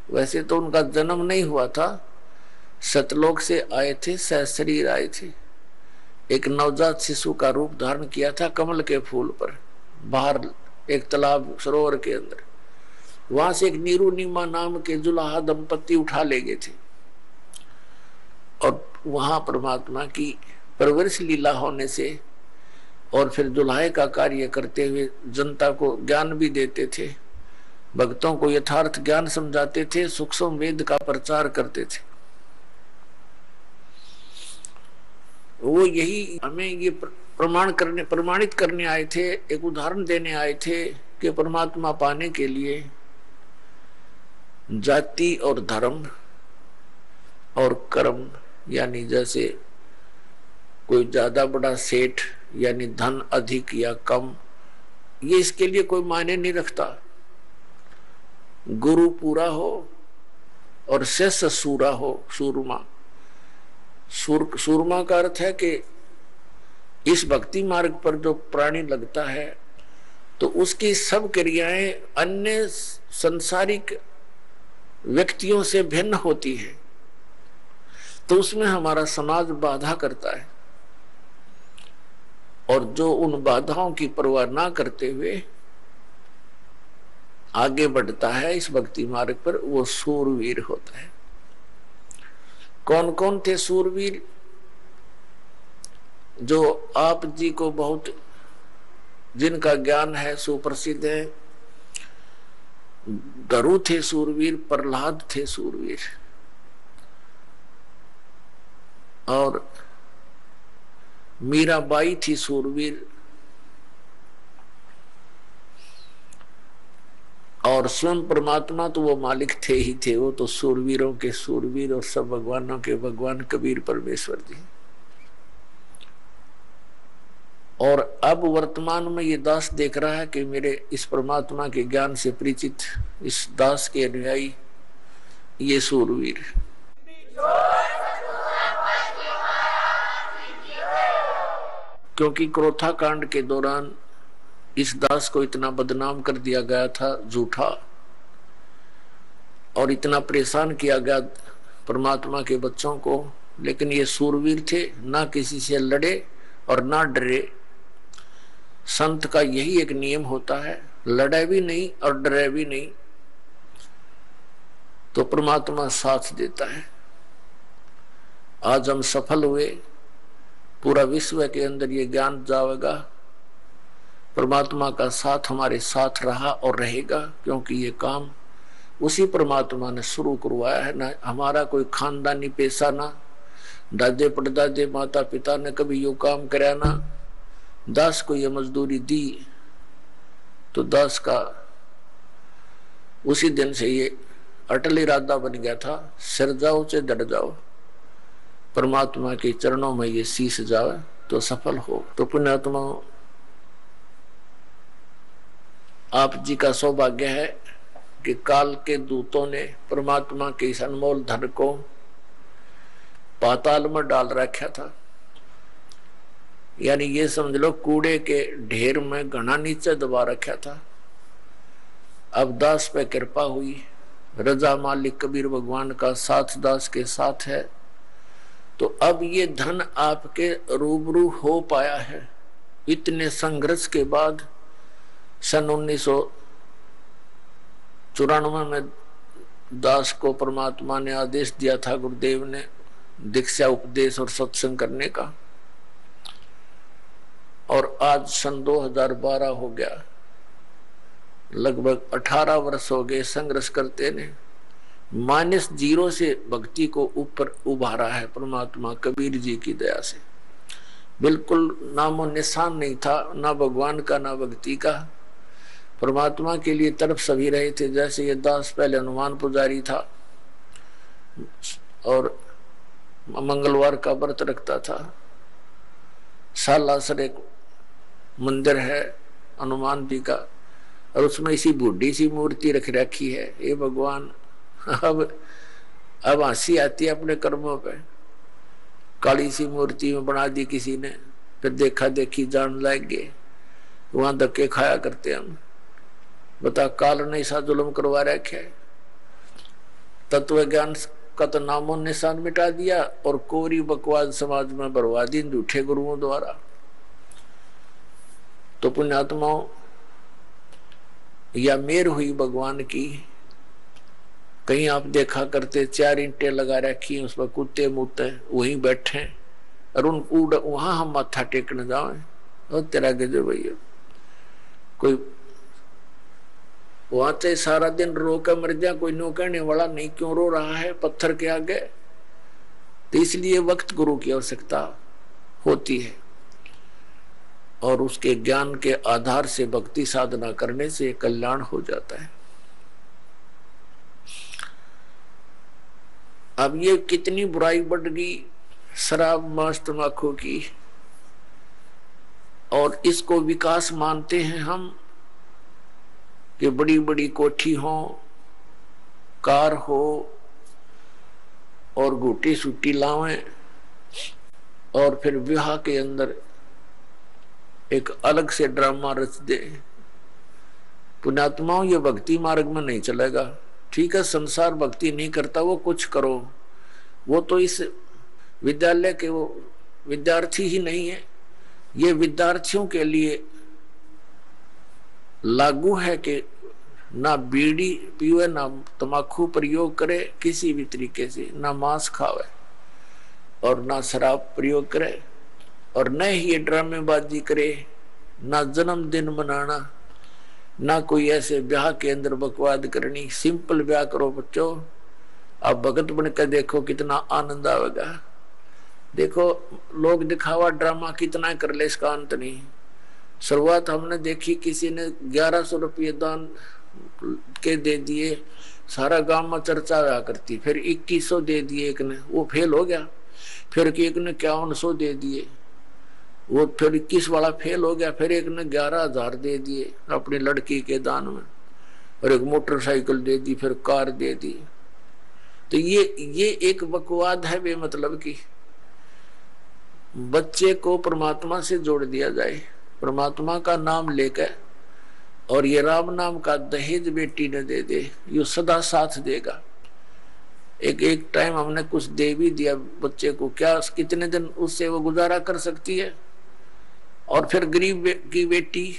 वैसे तो उनका जन्म नहीं हुआ था, सतलोक से आए थे, सहशरीर आए थे। एक नवजात शिशु का रूप धारण किया था कमल के फूल पर, बाहर एक तालाब सरोवर के अंदर। वहां से एक नीरू नीमा नाम के जुलाहा दंपति उठा ले गए थे और वहां परमात्मा की परवरिश लीला होने से और फिर जुलाहे का कार्य करते हुए जनता को ज्ञान भी देते थे, भक्तों को यथार्थ ज्ञान समझाते थे, सूक्ष्म वेद का प्रचार करते थे। वो यही हमें ये प्रमाणित करने आए थे, एक उदाहरण देने आए थे कि परमात्मा पाने के लिए जाति और धर्म और कर्म, यानी जैसे कोई ज्यादा बड़ा सेठ यानी धन अधिक या कम, ये इसके लिए कोई मायने नहीं रखता। गुरु पूरा हो और शिष्य सूरा हो, सूरमा। सूरमा का अर्थ है कि इस भक्ति मार्ग पर जो प्राणी लगता है तो उसकी सब क्रियाएं अन्य संसारिक व्यक्तियों से भिन्न होती है, तो उसमें हमारा समाज बाधा करता है। और जो उन बाधाओं की परवाह ना करते हुए आगे बढ़ता है इस भक्ति मार्ग पर, वो सूरवीर होता है। कौन कौन थे सूरवीर? जो आप जी को बहुत, जिनका ज्ञान है, सुप्रसिद्ध है। गरु थे सूरवीर, प्रहलाद थे सूरवीर, और मीराबाई थी सूरवीर, और स्वयं परमात्मा तो वो मालिक थे ही थे, वो तो सूरवीरों के सूरवीर और सब भगवानों के भगवान कबीर परमेश्वर जी। और अब वर्तमान में ये दास देख रहा है कि मेरे इस परमात्मा के ज्ञान से परिचित इस दास के अनुयायी ये सूरवीर। क्योंकि क्रोथा कांड के दौरान इस दास को इतना बदनाम कर दिया गया था, झूठा, और इतना परेशान किया गया परमात्मा के बच्चों को, लेकिन ये सूरवीर थे, ना किसी से लड़े और ना डरे। संत का यही एक नियम होता है, लड़े भी नहीं और डरे भी नहीं, तो परमात्मा साथ देता है। आज हम सफल हुए, पूरा विश्व के अंदर ये ज्ञान जाएगा, परमात्मा का साथ हमारे साथ रहा और रहेगा, क्योंकि ये काम उसी परमात्मा ने शुरू करवाया है। ना हमारा कोई खानदानी पेशा, ना दादे परदादे माता पिता ने कभी यो काम कराया, ना दास को ये मजदूरी दी, तो दास का उसी दिन से ये अटल इरादा बन गया था, सिर जाओ से डर जाओ, परमात्मा के चरणों में ये शीश जाओ तो सफल हो। तो पुण्यात्मा, आप जी का सौभाग्य है कि काल के दूतों ने परमात्मा के इस अनमोल धन को पाताल में डाल रखा था। यानी ये समझ लो कूड़े के ढेर में घना नीचे दबा रखा था। अब दास पे कृपा हुई, रजा मालिक कबीर भगवान का साथ दास के साथ है, तो अब ये धन आपके रूबरू हो पाया है। इतने संघर्ष के बाद सन 1994 में दास को परमात्मा ने आदेश दिया था, गुरुदेव ने, दीक्षा उपदेश और सत्संग करने का, और आज सन 2012 हो गया, लगभग 18 वर्ष हो गए संघर्ष करते ने। -0 से भक्ति को ऊपर उभारा है परमात्मा कबीर जी की दया से। बिल्कुल नामो निशान नहीं था, ना भगवान का ना भक्ति का। परमात्मा के लिए तरफ सभी रहे थे। जैसे ये दास पहले हनुमान पुजारी था और मंगलवार का व्रत रखता था। सालासर एक मंदिर है हनुमान जी का, और उसमें इसी बूढ़ी सी मूर्ति रख रखी है। ये भगवान, अब हंसी आती है अपने कर्मों पे। काली सी मूर्ति में बना दी किसी ने, फिर देखा देखी जान लग गए, वहां धक्के खाया करते हम। बता, काल ने ऐसा जुल्म करवा रखे है। तत्व ज्ञान का तो नामो निशान मिटा दिया और कोरी बकवास समाज में बरवा दी झूठे गुरुओं द्वारा। तो पुण्यात्माओं, या मेर हुई भगवान की। कहीं आप देखा करते 4 ईंटें लगा रखी, उस पर कुत्ते मुत्ते वहीं बैठे, और उनको वहां हम माथा टेकने जाए, और तेरा गजब भैया। कोई वहां से सारा दिन रो कर मर जा, कोई नो कहने वाला नहीं, क्यों रो रहा है पत्थर के आगे। तो इसलिए वक्त गुरु की आवश्यकता होती है, और उसके ज्ञान के आधार से भक्ति साधना करने से कल्याण हो जाता है। अब ये कितनी बुराई बढ़ गई शराब मांस तंबाकू की, और इसको विकास मानते हैं हम कि बड़ी बड़ी कोठी हो, कार हो, और घूटी सूटी लावें, और फिर विवाह के अंदर एक अलग से ड्रामा रच दे। पुण्यात्माओं, ये भक्ति मार्ग में नहीं चलेगा। ठीक है, संसार भक्ति नहीं करता, वो कुछ करो, वो तो इस विद्यालय के वो विद्यार्थी ही नहीं है, ये विद्यार्थियों के लिए लागू है कि ना बीड़ी पीवे, ना तंबाकू प्रयोग करे किसी भी तरीके से, ना मांस खावे और ना शराब प्रयोग करे, और न ही ये ड्रामेबाजी करे, ना जन्मदिन मनाना, ना कोई ऐसे ब्याह के अंदर बकवाद करनी। सिंपल ब्याह करो बच्चों, आप भगत बनकर देखो कितना आनंद आएगा। देखो लोग दिखावा ड्रामा कितना कर ले, इसका अंत नहीं। शुरुआत हमने देखी, किसी ने 1100 रुपये दान के दे दिए, सारा गांव में चर्चा हुआ करती। फिर 2100 दे दिए एक ने, वो फेल हो गया। फिर एक ने 5100 दे दिए, वो फिर 21 वाला फेल हो गया। फिर एक ने 11,000 दे दिए अपनी लड़की के दान में, और एक मोटरसाइकिल दे दी, फिर कार दे दी। तो ये एक बकवाद है बेमतलब की। बच्चे को परमात्मा से जोड़ दिया जाए, परमात्मा का नाम लेकर, और ये राम नाम का दहेज बेटी न दे दे, ये सदा साथ देगा। एक टाइम हमने कुछ दे भी दिया बच्चे को, क्या कितने दिन उससे वो गुजारा कर सकती है। और फिर गरीब की बेटी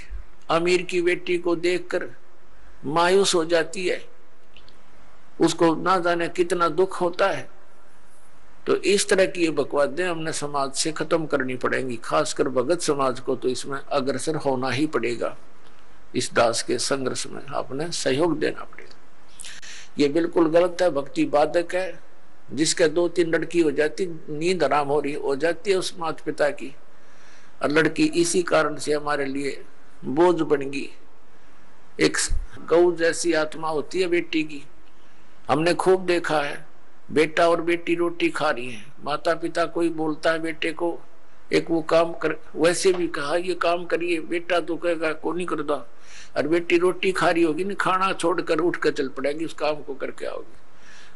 अमीर की बेटी को देखकर मायूस हो जाती है, उसको ना जाने कितना दुख होता है। तो इस तरह की ये बकवादें हमने समाज से खत्म करनी पड़ेंगी, खासकर भगत समाज को तो इसमें अग्रसर होना ही पड़ेगा। इस दास के संघर्ष में आपने सहयोग देना पड़ेगा। ये बिल्कुल गलत है, भक्ति बाधक है। जिसके 2-3 लड़की हो जाती, नींद आराम हो जाती है उस माता पिता की, और लड़की इसी कारण से हमारे लिए बोझ बन गई। एक गौ जैसी आत्मा होती है बेटी की। हमने खूब देखा है, बेटा और बेटी रोटी खा रही है, माता पिता कोई बोलता है बेटे को, एक वो काम कर, वैसे भी कहा ये काम करिए, बेटा तो कहेगा को नहीं करता, और बेटी रोटी खा रही होगी ना, खाना छोड़कर उठ कर चल पड़ेगी, उस काम को करके आओगी।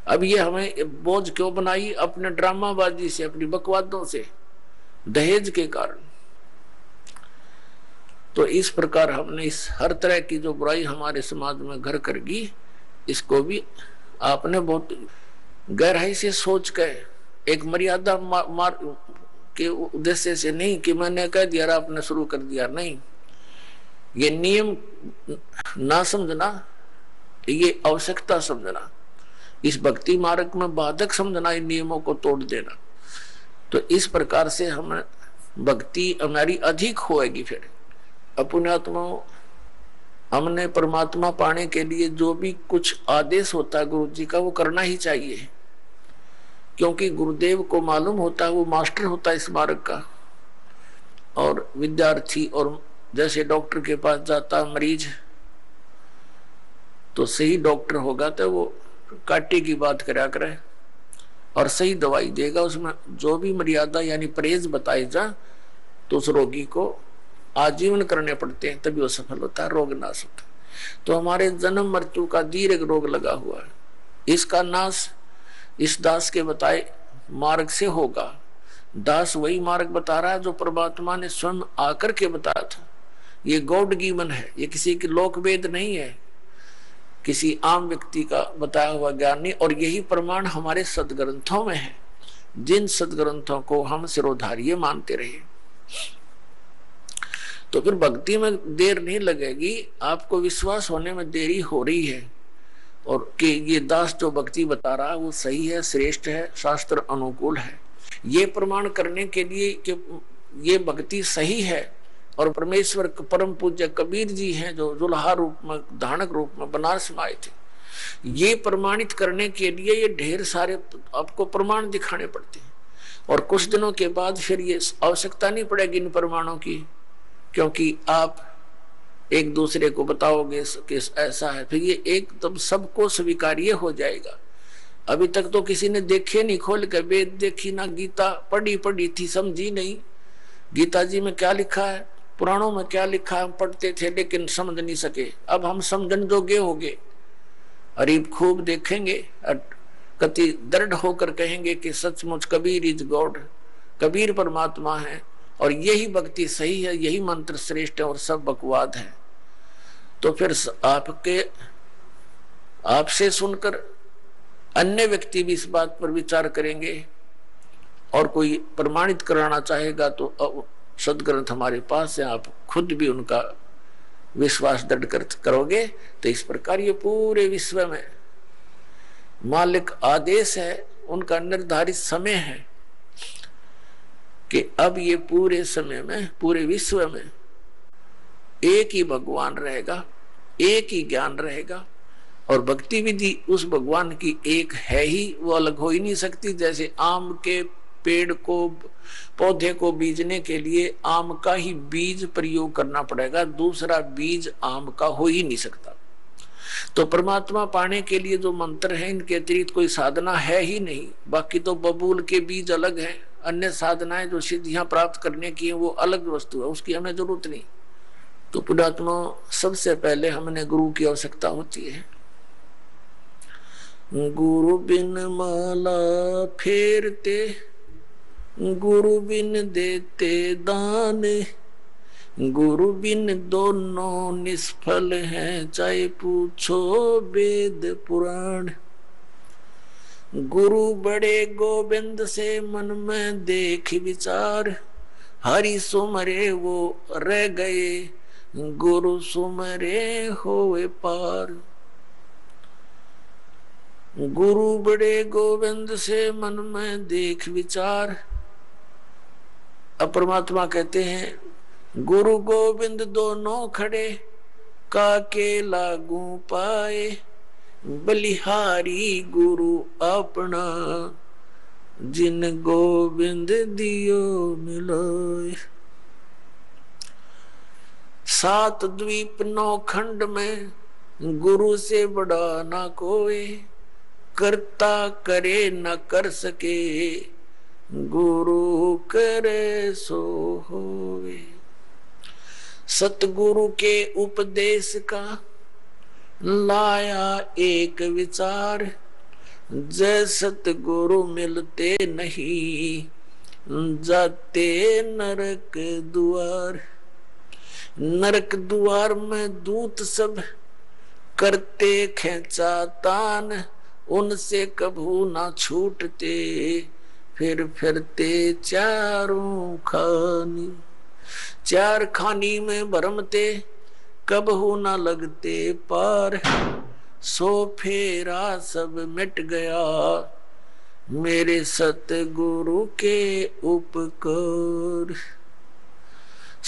अब ये हमें बोझ क्यों बनाई? अपने ड्रामाबाजी से, अपनी बकवादों से, दहेज के कारण। तो इस प्रकार हमने इस हर तरह की जो बुराई हमारे समाज में घर कर गई, इसको भी आपने बहुत गहराई से सोच कर, एक मर्यादा मार के उद्देश्य से नहीं कि मैंने कह दिया आपने शुरू कर दिया, नहीं। ये नियम ना समझना, ये आवश्यकता समझना, इस भक्ति मार्ग में बाधक समझना, इन नियमों को तोड़ देना। तो इस प्रकार से हम भक्ति हमारी अधिक होएगी। फिर अपुण्यात्मा हमने परमात्मा पाने के लिए जो भी कुछ आदेश होता है गुरु जी का, वो करना ही चाहिए, क्योंकि गुरुदेव को मालूम होता है, वो मास्टर होता है इस मार्ग का। और विद्यार्थी, और जैसे डॉक्टर के पास जाता मरीज, तो सही डॉक्टर होगा तो वो काटे की बात करा करे और सही दवाई देगा। उसमें जो भी मर्यादा यानी परहेज बताए जा, तो उस रोगी को आजीवन करने पड़ते हैं, तभी वो सफल होता है, रोग नाश होता है। तो हमारे जन्म मृत्यु का दीर्घ रोग लगा हुआ है, इसका नाश इस दास के बताए मार्ग से होगा। दास वही मार्ग बता रहा है जो परमात्मा ने स्वयं आकर के बताया था। ये गॉड गिवन है, ये किसी की लोक वेद नहीं है, किसी आम व्यक्ति का बताया हुआ ज्ञान नहीं। और यही प्रमाण हमारे सदग्रंथों में है, जिन सदग्रंथों को हम सिरोधार्य मानते रहे। तो फिर भक्ति में देर नहीं लगेगी, आपको विश्वास होने में देरी हो रही है, और कि ये दास जो भक्ति बता रहा है वो सही है, श्रेष्ठ है, शास्त्र अनुकूल है। ये प्रमाण करने के लिए कि ये भक्ति सही है, और परमेश्वर परम पूज्य कबीर जी हैं जो जुल्हा रूप में, धानक रूप में बनारस में आए थे, ये प्रमाणित करने के लिए ये ढेर सारे आपको प्रमाण दिखाने पड़ते हैं। और कुछ दिनों के बाद फिर ये आवश्यकता नहीं पड़ेगी इन प्रमाणों की, क्योंकि आप एक दूसरे को बताओगे कि ऐसा है, फिर ये एकदम सबको स्वीकार्य हो जाएगा। अभी तक तो किसी ने देखे नहीं, खोल कर वेद देखी ना, गीता पढ़ी थी, समझी नहीं गीता जी में क्या लिखा है, पुराणों में क्या लिखा है, हम पढ़ते थे लेकिन समझ नहीं सके। अब हम समझन जोगे हो गए, अरीब खूब देखेंगे, कति दृढ़ होकर कहेंगे कि सचमुच कबीर इज गॉड, कबीर परमात्मा है, और यही भक्ति सही है, यही मंत्र श्रेष्ठ है, और सब बकवाद है। तो फिर आपसे सुनकर अन्य व्यक्ति भी इस बात पर विचार करेंगे, और कोई प्रमाणित कराना चाहेगा तो सदग्रंथ हमारे पास है, आप खुद भी उनका विश्वास दृढ़ करोगे तो इस प्रकार ये पूरे विश्व में मालिक आदेश है, उनका निर्धारित समय है कि अब ये पूरे समय में, पूरे विश्व में एक ही भगवान रहेगा, एक ही ज्ञान रहेगा। और भक्ति विधि उस भगवान की एक है ही, वो अलग हो ही नहीं सकती। जैसे आम के पेड़ को, पौधे को बीजने के लिए आम का ही बीज प्रयोग करना पड़ेगा, दूसरा बीज आम का हो ही नहीं सकता। तो परमात्मा पाने के लिए जो मंत्र है, इनके अतिरिक्त कोई साधना है ही नहीं। बाकी तो बबूल के बीज अलग हैं, अन्य साधनाएं जो सिद्धियां प्राप्त करने की है वो अलग वस्तु है, उसकी हमें जरूरत नहीं। तो पुण्यात्मा, सबसे पहले हमने गुरु की आवश्यकता होती है। गुरु बिन माला फेरते, गुरु बिन देते दान, गुरु बिन दोनों निष्फल हैं, चाहे पूछो वेद पुराण। गुरु बड़े गोविंद से मन में देख विचार, हरि सुमरे वो रह गए, गुरु सुमरे होवे पार। गुरु बड़े गोविंद से मन में देख विचार। अब परमात्मा कहते हैं गुरु गोविंद दोनों खड़े, काके लागू पाए, बलिहारी गुरु अपना, जिन गोविंद दियो मिलोय। 7 द्वीप 9 खंड में गुरु से बड़ा ना कोई, करता करे न कर सके, गुरु करे सो होवे। सतगुरु के उपदेश का लाया एक विचार, जय सतगुरु मिलते नहीं, जाते नरक द्वार। नरक द्वार में दूत सब करते खेचा तान, उनसे कभू ना छूटते, फिर फिरते चारों खानी। 4 खानी में भरमते, कबहू ना लगते पार, सो फेरा सब मिट गया, मेरे सतगुरु के उपकार।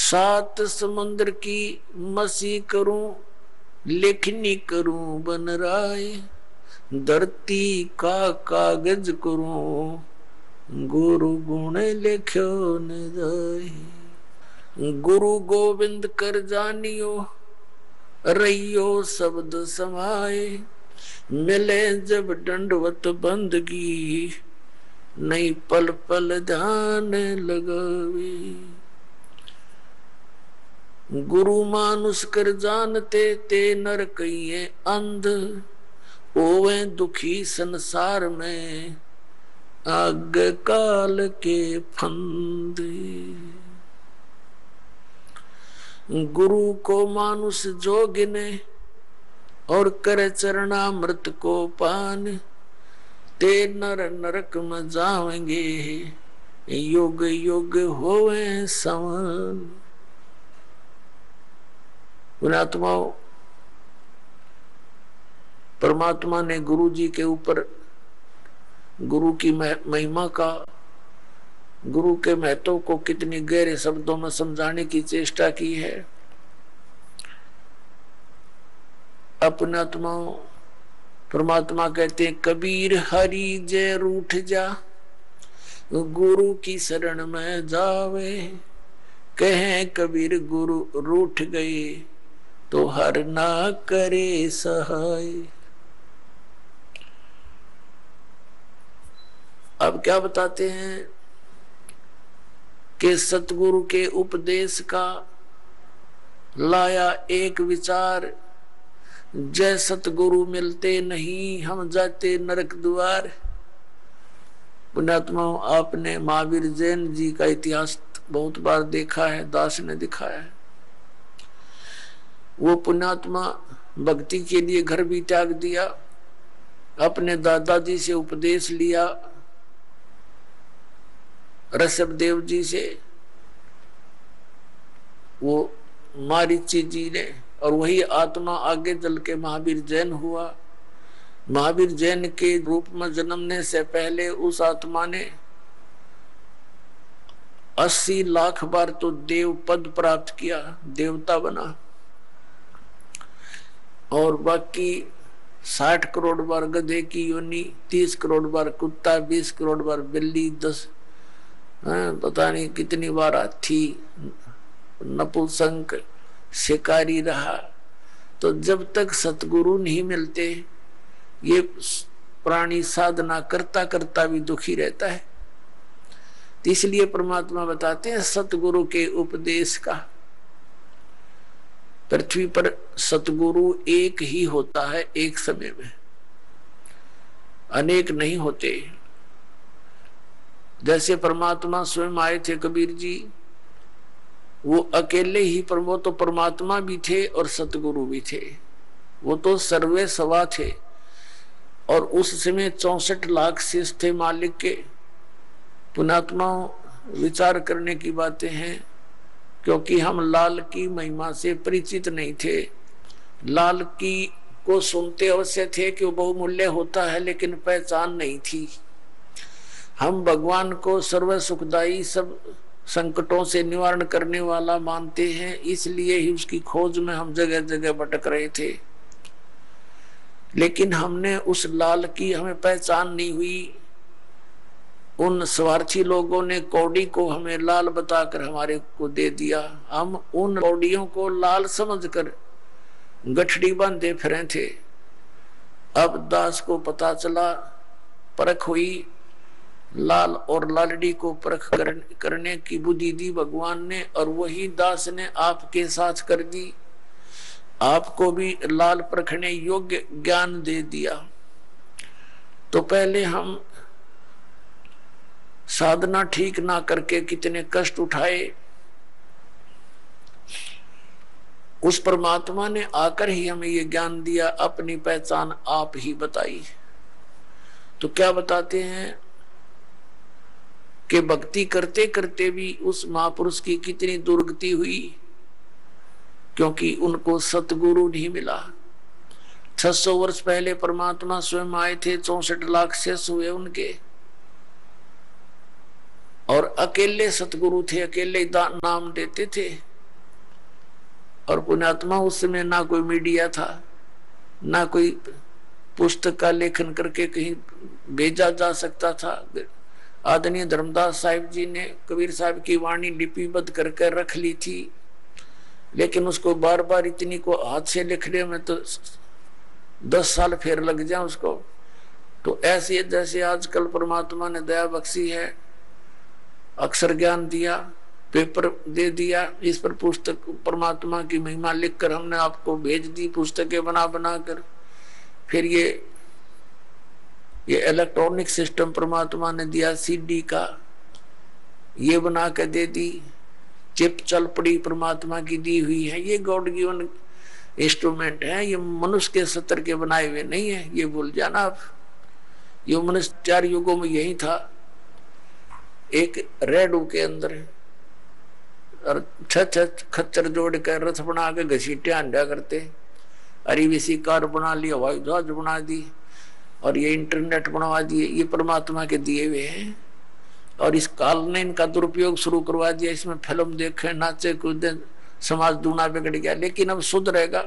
7 समुद्र की मसी करूं, लेखनी करूं बन राय, धरती का कागज करूं, गुरु गुण लिख्यो न जाए। गुरु गोविंद कर जानियो, रहियो शब्द समाए, मिले जब दंडवत बंदगी, नहीं पल पल ध्यान लगावे। गुरु मानुष कर जानते, ते नर कहिए अंध, ओवे दुखी संसार में, आग काल के फंद। गुरु को मानुष जो गिने, और करे चरणामृत को पान, ते नर नरक में जाएंगे, युग युग होवे समान। पुण्यात्माओं, परमात्मा ने गुरु जी के ऊपर गुरु की महिमा का, गुरु के महत्व को कितनी गहरे शब्दों में समझाने की चेष्टा की है। अपनात्माओं, परमात्मा कहते हैं कबीर हरि जय रूठ जा, गुरु की शरण में जावे। कहे कबीर गुरु रूठ गए, तो हर ना करे सहाय। अब क्या बताते हैं कि सतगुरु के उपदेश का लाया एक विचार, जय सतगुरु मिलते नहीं, हम जाते नरक द्वार। पुण्यात्माओं, आपने महावीर जैन जी का इतिहास बहुत बार देखा है, दास ने दिखाया है। वो पुण्यात्मा भक्ति के लिए घर भी त्याग दिया, अपने दादाजी से उपदेश लिया, ऋषभ देव जी से, वो मारीची जी ने, और वही आत्मा आगे चल के महावीर जैन हुआ। महावीर जैन के रूप में जन्मने से पहले उस आत्मा ने 80 लाख बार तो देव पद प्राप्त किया, देवता बना, और बाकी 60 करोड़ बार गधे की योनि, 30 करोड़ बार कुत्ता, 20 करोड़ बार बिल्ली, 10 पता नहीं कितनी बार हाथी, नपुंसक, शिकारी रहा। तो जब तक सतगुरु नहीं मिलते ये प्राणी साधना करता करता भी दुखी रहता है। तो इसलिए परमात्मा बताते हैं सतगुरु के उपदेश का। पृथ्वी पर सतगुरु एक ही होता है एक समय में, अनेक नहीं होते। जैसे परमात्मा स्वयं आए थे कबीर जी, वो अकेले ही, पर वो तो परमात्मा भी थे और सतगुरु भी थे, वो तो सर्वे सवा थे। और उस समय 64 लाख शिष्य थे मालिक के। पुणात्मा विचार करने की बातें हैं, क्योंकि हम लाल की महिमा से परिचित नहीं थे। लाल की को सुनते अवश्य थे कि वो बहुमूल्य होता है, लेकिन पहचान नहीं थी। हम भगवान को सर्व सुखदाई, सब संकटों से निवारण करने वाला मानते हैं, इसलिए ही उसकी खोज में हम जगह जगह भटक रहे थे। लेकिन हमने उस लाल की हमें पहचान नहीं हुई। उन स्वार्थी लोगों ने कौड़ी को हमें लाल बताकर हमारे को दे दिया। हम उन कौड़ियों को लाल समझकर गठड़ी बांधे फिरे थे। अब दास को पता चला, परख हुई, लाल और लालड़ी को परख करने की बुद्धि दी भगवान ने, और वही दास ने आपके साथ कर दी। आपको भी लाल परखने योग्य ज्ञान दे दिया। तो पहले हम साधना ठीक ना करके कितने कष्ट उठाए, उस परमात्मा ने आकर ही हमें ये ज्ञान दिया, अपनी पहचान आप ही बताई। तो क्या बताते हैं कि भक्ति करते करते भी उस महापुरुष की कितनी दुर्गति हुई, क्योंकि उनको सतगुरु नहीं मिला। 600 वर्ष पहले परमात्मा स्वयं आए थे, 64 लाख शिष्य हुए उनके, और अकेले सतगुरु थे, अकेले नाम देते थे। और पुण्यात्मा उस समय ना कोई मीडिया था, ना कोई पुस्तक का लेखन करके कहीं भेजा जा सकता था। आदरणीय धर्मदास साहिब जी ने कबीर साहब की वाणी लिपिबद्ध करके रख ली थी, लेकिन उसको बार बार इतनी को हाथ से लिखने में तो 10 साल फेर लग जाए उसको। तो ऐसे जैसे आजकल परमात्मा ने दया बख्शी है, अक्षर ज्ञान दिया, पेपर दे दिया, इस पर पुस्तक परमात्मा की महिमा लिखकर हमने आपको भेज दी, पुस्तकें बना बना कर। फिर ये इलेक्ट्रॉनिक सिस्टम परमात्मा ने दिया, सीडी का ये बना के दे दी, चिप चल पड़ी परमात्मा की दी हुई है। ये गॉड गिवन इंस्ट्रूमेंट है, ये मनुष्य के सत्र के बनाए हुए नहीं है, ये भूल जाना आप। ये मनुष्य 4 युगों में यही था, एक रेडू के अंदर, और 6 खच्चर जोड़ कर रथ बना के घसीटे आंडा करते, अरीवीसी कार बना ली, हवाई जहाज बना दी, और ये इंटरनेट बनवा दिए। ये परमात्मा के दिए हुए हैं, और इस काल ने इनका दुरुपयोग शुरू करवा दिया। इसमें फिल्म देखे, नाचे कूदे, समाज दूना बिगड़ गया, लेकिन अब शुद्ध रहेगा।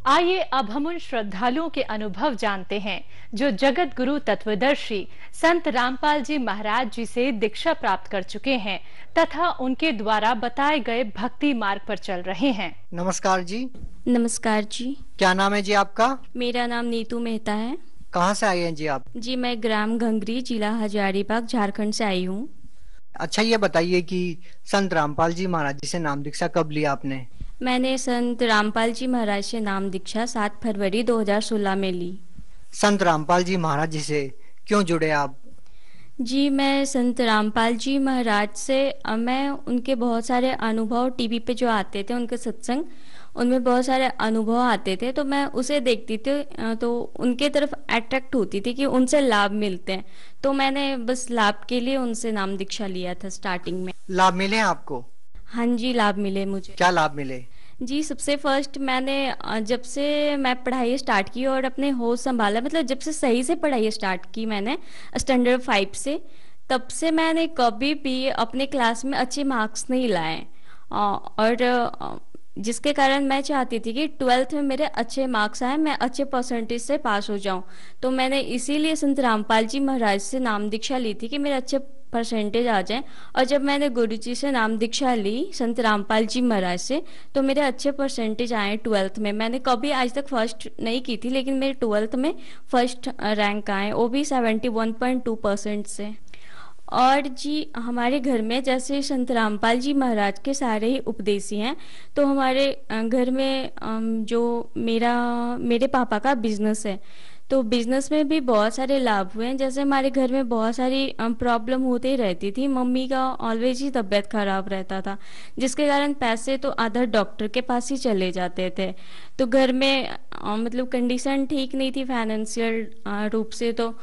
आइए अब हम उन श्रद्धालुओं के अनुभव जानते हैं जो जगत गुरु तत्वदर्शी संत रामपाल जी महाराज जी से दीक्षा प्राप्त कर चुके हैं तथा उनके द्वारा बताए गए भक्ति मार्ग पर चल रहे हैं। नमस्कार जी। नमस्कार जी। क्या नाम है जी आपका? मेरा नाम नीतू मेहता है। कहाँ से आए हैं जी आप? जी मैं ग्राम घंगरी, जिला हजारीबाग, झारखंड से आई हूँ। अच्छा, ये बताइए कि संत रामपाल जी महाराज जी से नाम दीक्षा कब लिया आपने? मैंने संत रामपाल जी महाराज से नाम दीक्षा 7 फरवरी 2016 में ली। संत रामपाल जी महाराज जी से क्यों जुड़े आप? जी मैं संत रामपाल जी महाराज से मैं उनके बहुत सारे अनुभव टीवी पे जो आते थे, उनके सत्संग, उनमें बहुत सारे अनुभव आते थे, तो मैं उसे देखती थी, तो उनके तरफ अट्रैक्ट होती थी कि उनसे लाभ मिलते हैं। तो मैंने बस लाभ के लिए उनसे नाम दीक्षा लिया था स्टार्टिंग में। लाभ मिले आपको? हाँ जी, लाभ मिले मुझे। क्या लाभ मिले? जी, सबसे फर्स्ट मैंने जब से मैं पढ़ाई स्टार्ट की और अपने होश संभाला, मतलब जब से सही से पढ़ाई स्टार्ट की मैंने स्टैंडर्ड 5 से, तब से मैंने कभी भी अपने क्लास में अच्छे मार्क्स नहीं लाए। और जिसके कारण मैं चाहती थी कि 12th में मेरे अच्छे मार्क्स आए, मैं अच्छे परसेंटेज से पास हो जाऊं। तो मैंने इसीलिए संत रामपाल जी महाराज से नाम दीक्षा ली थी कि मेरे अच्छे परसेंटेज आ जाएं। और जब मैंने गुरु जी से नाम दीक्षा ली संत रामपाल जी महाराज से, तो मेरे अच्छे परसेंटेज आए 12th में। मैंने कभी आज तक फर्स्ट नहीं की थी, लेकिन मेरे 12th में फर्स्ट रैंक आए, वो भी 71.2% से। और जी, हमारे घर में जैसे संत रामपाल जी महाराज के सारे ही उपदेशी हैं, तो हमारे घर में जो मेरे पापा का बिजनेस है, तो बिजनेस में भी बहुत सारे लाभ हुए हैं। जैसे हमारे घर में बहुत सारी प्रॉब्लम होती ही रहती थी, मम्मी का ऑलवेज ही तबीयत खराब रहता था, जिसके कारण पैसे तो आधा डॉक्टर के पास ही चले जाते थे। तो घर में मतलब कंडीशन ठीक नहीं थी फाइनेंशियल रूप से। तो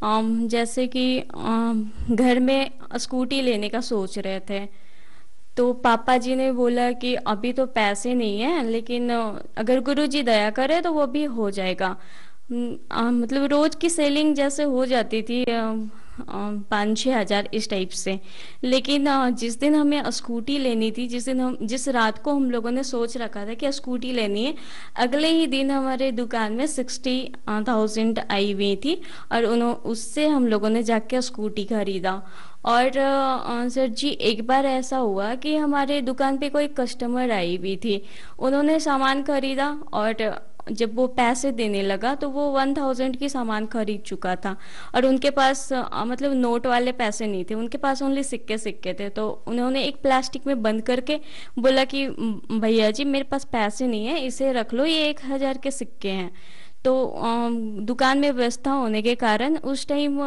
जैसे कि घर में स्कूटी लेने का सोच रहे थे, तो पापा जी ने बोला कि अभी तो पैसे नहीं है, लेकिन अगर गुरु जी दया करे तो वो भी हो जाएगा। मतलब रोज की सेलिंग जैसे हो जाती थी 5-6 हज़ार इस टाइप से। लेकिन जिस दिन हमें स्कूटी लेनी थी, जिस रात को हम लोगों ने सोच रखा था कि स्कूटी लेनी है, अगले ही दिन हमारे दुकान में 60,000 आई हुई थी, और उससे हम लोगों ने जाके स्कूटी खरीदा। और सर जी, एक बार ऐसा हुआ कि हमारे दुकान पे कोई कस्टमर आई हुई थी, उन्होंने सामान खरीदा, और जब वो पैसे देने लगा तो वो 1000 की सामान खरीद चुका था, और उनके पास मतलब नोट वाले पैसे नहीं थे, उनके पास ओनली सिक्के सिक्के थे। तो उन्होंने एक प्लास्टिक में बंद करके बोला कि भैया जी, मेरे पास पैसे नहीं है, इसे रख लो, ये 1000 के सिक्के हैं। तो दुकान में व्यवस्था होने के कारण उस टाइम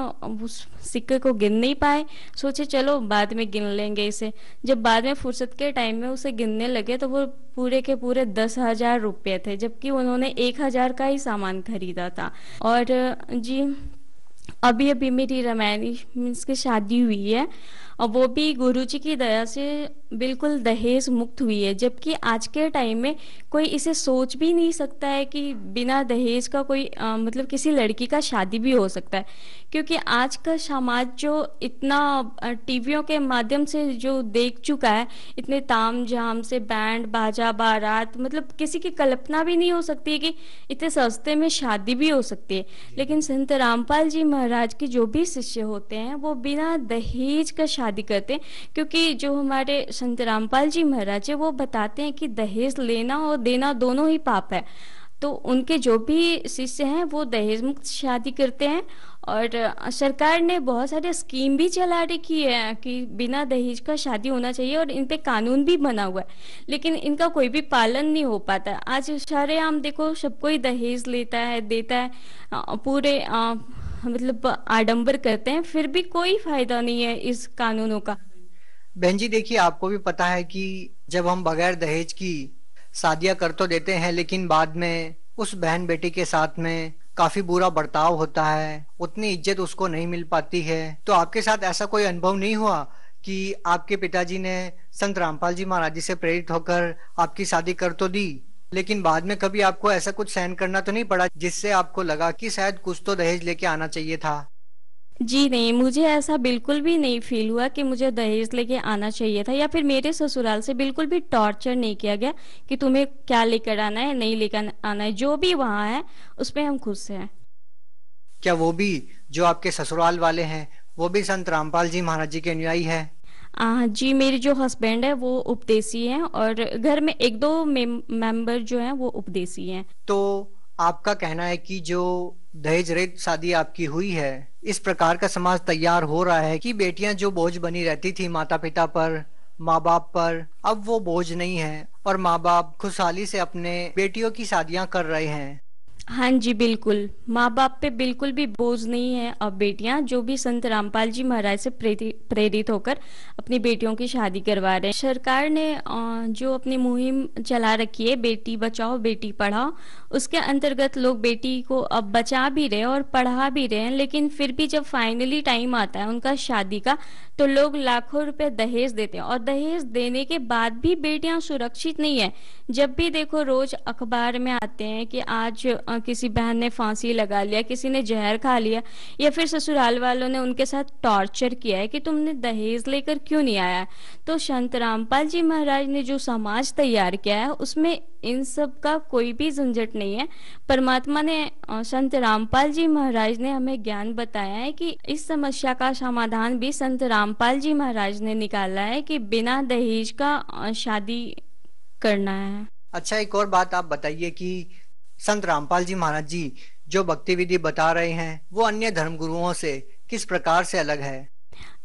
उस सिक्के को गिन नहीं पाए, सोचे चलो बाद में गिन लेंगे इसे। जब बाद में फुर्सत के टाइम में उसे गिनने लगे तो वो पूरे के पूरे 10,000 रुपये थे, जबकि उन्होंने 1000 का ही सामान खरीदा था। और जी, अभी अभी मेरी रामायणी मीन्स की शादी हुई है, और वो भी गुरु जी की दया से बिल्कुल दहेज मुक्त हुई है। जबकि आज के टाइम में कोई इसे सोच भी नहीं सकता है कि बिना दहेज का कोई मतलब किसी लड़की का शादी भी हो सकता है, क्योंकि आज का समाज जो इतना टीवियों के माध्यम से जो देख चुका है, इतने ताम झाम से बैंड बाजा बारात, मतलब किसी की कल्पना भी नहीं हो सकती है कि इतने सस्ते में शादी भी हो सकती है। लेकिन संत रामपाल जी महाराज के जो भी शिष्य होते हैं वो बिना दहेज का शादी करते हैं, क्योंकि जो हमारे संत रामपाल जी महाराज है वो बताते हैं कि दहेज लेना और देना दोनों ही पाप है। तो उनके जो भी शिष्य हैं वो दहेज मुक्त शादी करते हैं। और सरकार ने बहुत सारे स्कीम भी चला रखी है कि बिना दहेज का शादी होना चाहिए, और इन पे कानून भी बना हुआ है, लेकिन इनका कोई भी पालन नहीं हो पाता। आज सरेआम देखो, सब कोई दहेज लेता है, देता है, पूरे मतलब आडंबर करते हैं, फिर भी कोई फायदा नहीं है इस कानूनों का। बहन जी देखिए, आपको भी पता है कि जब हम बगैर दहेज की शादियां कर तो देते हैं, लेकिन बाद में उस बहन बेटी के साथ में काफी बुरा बर्ताव होता है, उतनी इज्जत उसको नहीं मिल पाती है। तो आपके साथ ऐसा कोई अनुभव नहीं हुआ कि आपके पिताजी ने संत रामपाल जी महाराज जी से प्रेरित होकर आपकी शादी कर तो दी, लेकिन बाद में कभी आपको ऐसा कुछ सहन करना तो नहीं पड़ा जिससे आपको लगा कि शायद कुछ तो दहेज लेके आना चाहिए था? जी नहीं, मुझे ऐसा बिल्कुल भी नहीं फील हुआ कि मुझे दहेज लेके आना चाहिए था, या फिर मेरे ससुराल से बिल्कुल भी टॉर्चर नहीं किया गया कि तुम्हें क्या लेकर आना है, नहीं लेकर आना है। जो भी वहाँ है उसमें हम खुश हैं। क्या वो भी जो आपके ससुराल वाले हैं वो भी संत रामपाल जी महाराज जी के अनुयायी है? जी, मेरे जो हस्बैंड है वो उपदेशी हैं, और घर में 1-2 मेंबर जो हैं वो उपदेशी हैं। तो आपका कहना है कि जो दहेज रहित शादी आपकी हुई है, इस प्रकार का समाज तैयार हो रहा है कि बेटियां जो बोझ बनी रहती थी माता पिता पर, माँ बाप पर, अब वो बोझ नहीं है और माँ बाप खुशहाली से अपने बेटियों की शादियां कर रहे हैं। हाँ जी, बिल्कुल, माँ बाप पे बिल्कुल भी बोझ नहीं है। अब बेटियां जो भी संत रामपाल जी महाराज से प्रेरित होकर अपनी बेटियों की शादी करवा रहे हैं। सरकार ने जो अपनी मुहिम चला रखी है, बेटी बचाओ बेटी पढ़ाओ, उसके अंतर्गत लोग बेटी को अब बचा भी रहे और पढ़ा भी रहे हैं। लेकिन फिर भी जब फाइनली टाइम आता है उनका शादी का, तो लोग लाखों रुपए दहेज देते हैं और दहेज देने के बाद भी बेटियां सुरक्षित नहीं है। जब भी देखो रोज अखबार में आते हैं कि आज किसी बहन ने फांसी लगा लिया, किसी ने जहर खा लिया, या फिर ससुराल वालों ने उनके साथ टॉर्चर किया है कि तुमने दहेज लेकर क्यों नहीं आया। तो संत रामपाल जी महाराज ने जो समाज तैयार किया है उसमें इन सब का कोई भी झंझट नहीं है। परमात्मा ने, संत रामपाल जी महाराज ने हमें ज्ञान बताया है कि इस समस्या का समाधान भी संत रामपाल जी महाराज ने निकाला है कि बिना दहेज का शादी करना है। अच्छा, एक और बात आप बताइए कि संत रामपाल जी महाराज जी जो भक्ति विधि बता रहे हैं वो अन्य धर्म गुरुओं से किस प्रकार से अलग है?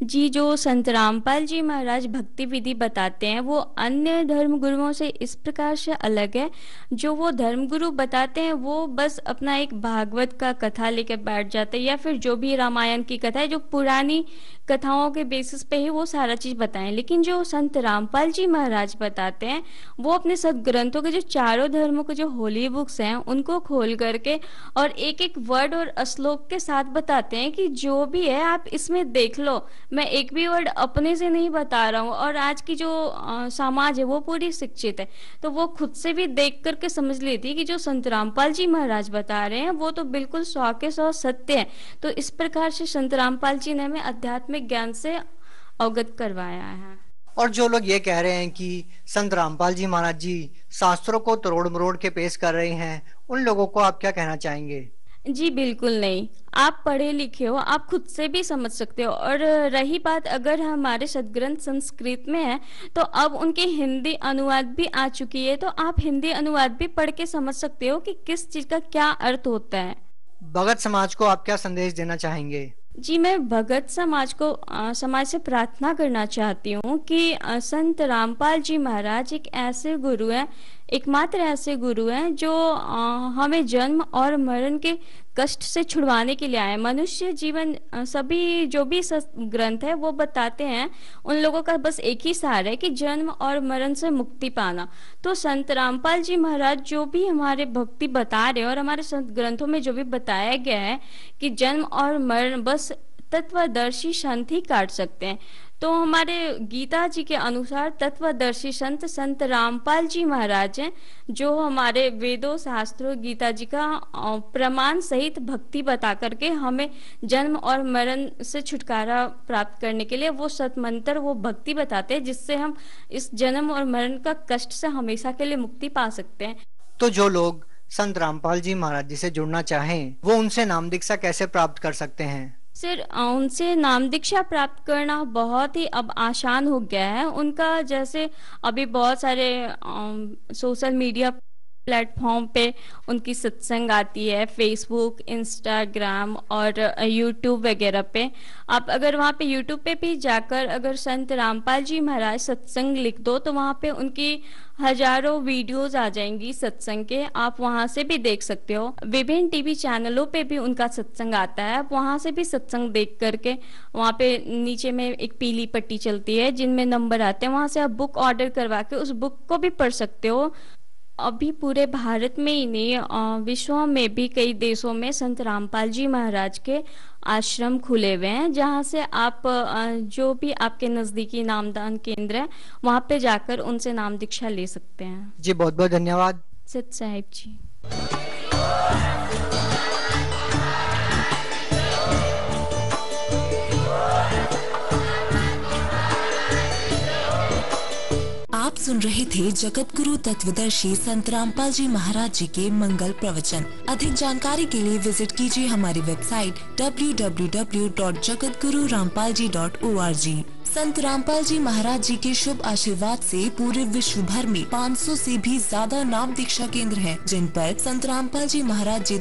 जी, जो संत रामपाल जी महाराज भक्ति विधि बताते हैं वो अन्य धर्म गुरुओं से इस प्रकार से अलग है। जो वो धर्म गुरु बताते हैं वो बस अपना एक भागवत का कथा लेकर बैठ जाते हैं, या फिर जो भी रामायण की कथा है, जो पुरानी कथाओं के बेसिस पे ही वो सारा चीज बताएं। लेकिन जो संत रामपाल जी महाराज बताते हैं वो अपने सदग्रंथों के जो चारों धर्मों के जो होली बुक्स हैं उनको खोल करके और एक एक वर्ड और श्लोक के साथ बताते हैं कि जो भी है आप इसमें देख लो, मैं एक भी वर्ड अपने से नहीं बता रहा हूँ। और आज की जो समाज है वो पूरी शिक्षित है, तो वो खुद से भी देख करके समझ लेती है कि जो संत रामपाल जी महाराज बता रहे हैं वो तो बिल्कुल 100% सत्य है। तो इस प्रकार से संत रामपाल जी ने हमें आध्यात्मिक ज्ञान से अवगत करवाया है। और जो लोग ये कह रहे हैं कि संत रामपाल जी महाराज जी शास्त्रों को तोड़ मरोड़ के पेश कर रहे हैं, उन लोगों को आप क्या कहना चाहेंगे? जी बिल्कुल नहीं, आप पढ़े लिखे हो, आप खुद से भी समझ सकते हो। और रही बात अगर हमारे सदग्रंथ संस्कृत में है तो अब उनके हिंदी अनुवाद भी आ चुकी है, तो आप हिंदी अनुवाद भी पढ़ के समझ सकते हो कि किस चीज का क्या अर्थ होता है। भगत समाज को आप क्या संदेश देना चाहेंगे? जी, मैं भगत समाज को समाज से प्रार्थना करना चाहती हूँ कि संत रामपाल जी महाराज एक ऐसे गुरु हैं, एकमात्र ऐसे गुरु हैं जो हमें जन्म और मरण के कष्ट से छुड़वाने के लिए आए। मनुष्य जीवन सभी जो भी ग्रंथ है वो बताते हैं उन लोगों का बस एक ही सार है कि जन्म और मरण से मुक्ति पाना। तो संत रामपाल जी महाराज जो भी हमारे भक्ति बता रहे हैं और हमारे संत ग्रंथों में जो भी बताया गया है कि जन्म और मरण बस तत्वदर्शी संत ही काट सकते हैं, तो हमारे गीता जी के अनुसार तत्वदर्शी संत संत रामपाल जी महाराज हैं जो हमारे वेदों शास्त्रों गीता जी का प्रमाण सहित भक्ति बता करके हमें जन्म और मरण से छुटकारा प्राप्त करने के लिए वो सतमंत्र वो भक्ति बताते हैं जिससे हम इस जन्म और मरण का कष्ट से हमेशा के लिए मुक्ति पा सकते हैं। तो जो लोग संत रामपाल जी महाराज जी से जुड़ना चाहें वो उनसे नाम दीक्षा कैसे प्राप्त कर सकते हैं? सर, उनसे नाम दीक्षा प्राप्त करना बहुत ही अब आसान हो गया है। उनका जैसे अभी बहुत सारे सोशल मीडिया प्लेटफॉर्म पे उनकी सत्संग आती है, फेसबुक, इंस्टाग्राम और यूट्यूब वगैरह पे। आप अगर वहाँ पे यूट्यूब पे भी जाकर अगर संत रामपाल जी महाराज सत्संग लिख दो तो वहाँ पे उनकी हजारों वीडियोस आ जाएंगी सत्संग के, आप वहां से भी देख सकते हो। विभिन्न टीवी चैनलों पे भी उनका सत्संग आता है, आप वहां से भी सत्संग देख करके वहां पे नीचे में एक पीली पट्टी चलती है जिनमें नंबर आते हैं, वहां से आप बुक ऑर्डर करवा के उस बुक को भी पढ़ सकते हो। अभी पूरे भारत में ही नहीं विश्व में भी कई देशों में संत रामपाल जी महाराज के आश्रम खुले हुए हैं जहां से आप जो भी आपके नजदीकी नामदान केंद्र है वहां पे जाकर उनसे नाम दीक्षा ले सकते हैं। जी बहुत बहुत धन्यवाद सत साहिब जी। आप सुन रहे थे जगत गुरु तत्वदर्शी संत रामपाल जी महाराज जी के मंगल प्रवचन। अधिक जानकारी के लिए विजिट कीजिए हमारी वेबसाइट www.jagatgururampalji.org। संत रामपाल जी महाराज जी के शुभ आशीर्वाद से पूरे विश्व भर में 500 से भी ज्यादा नाम दीक्षा केंद्र हैं, जिन पर संत रामपाल जी महाराज जी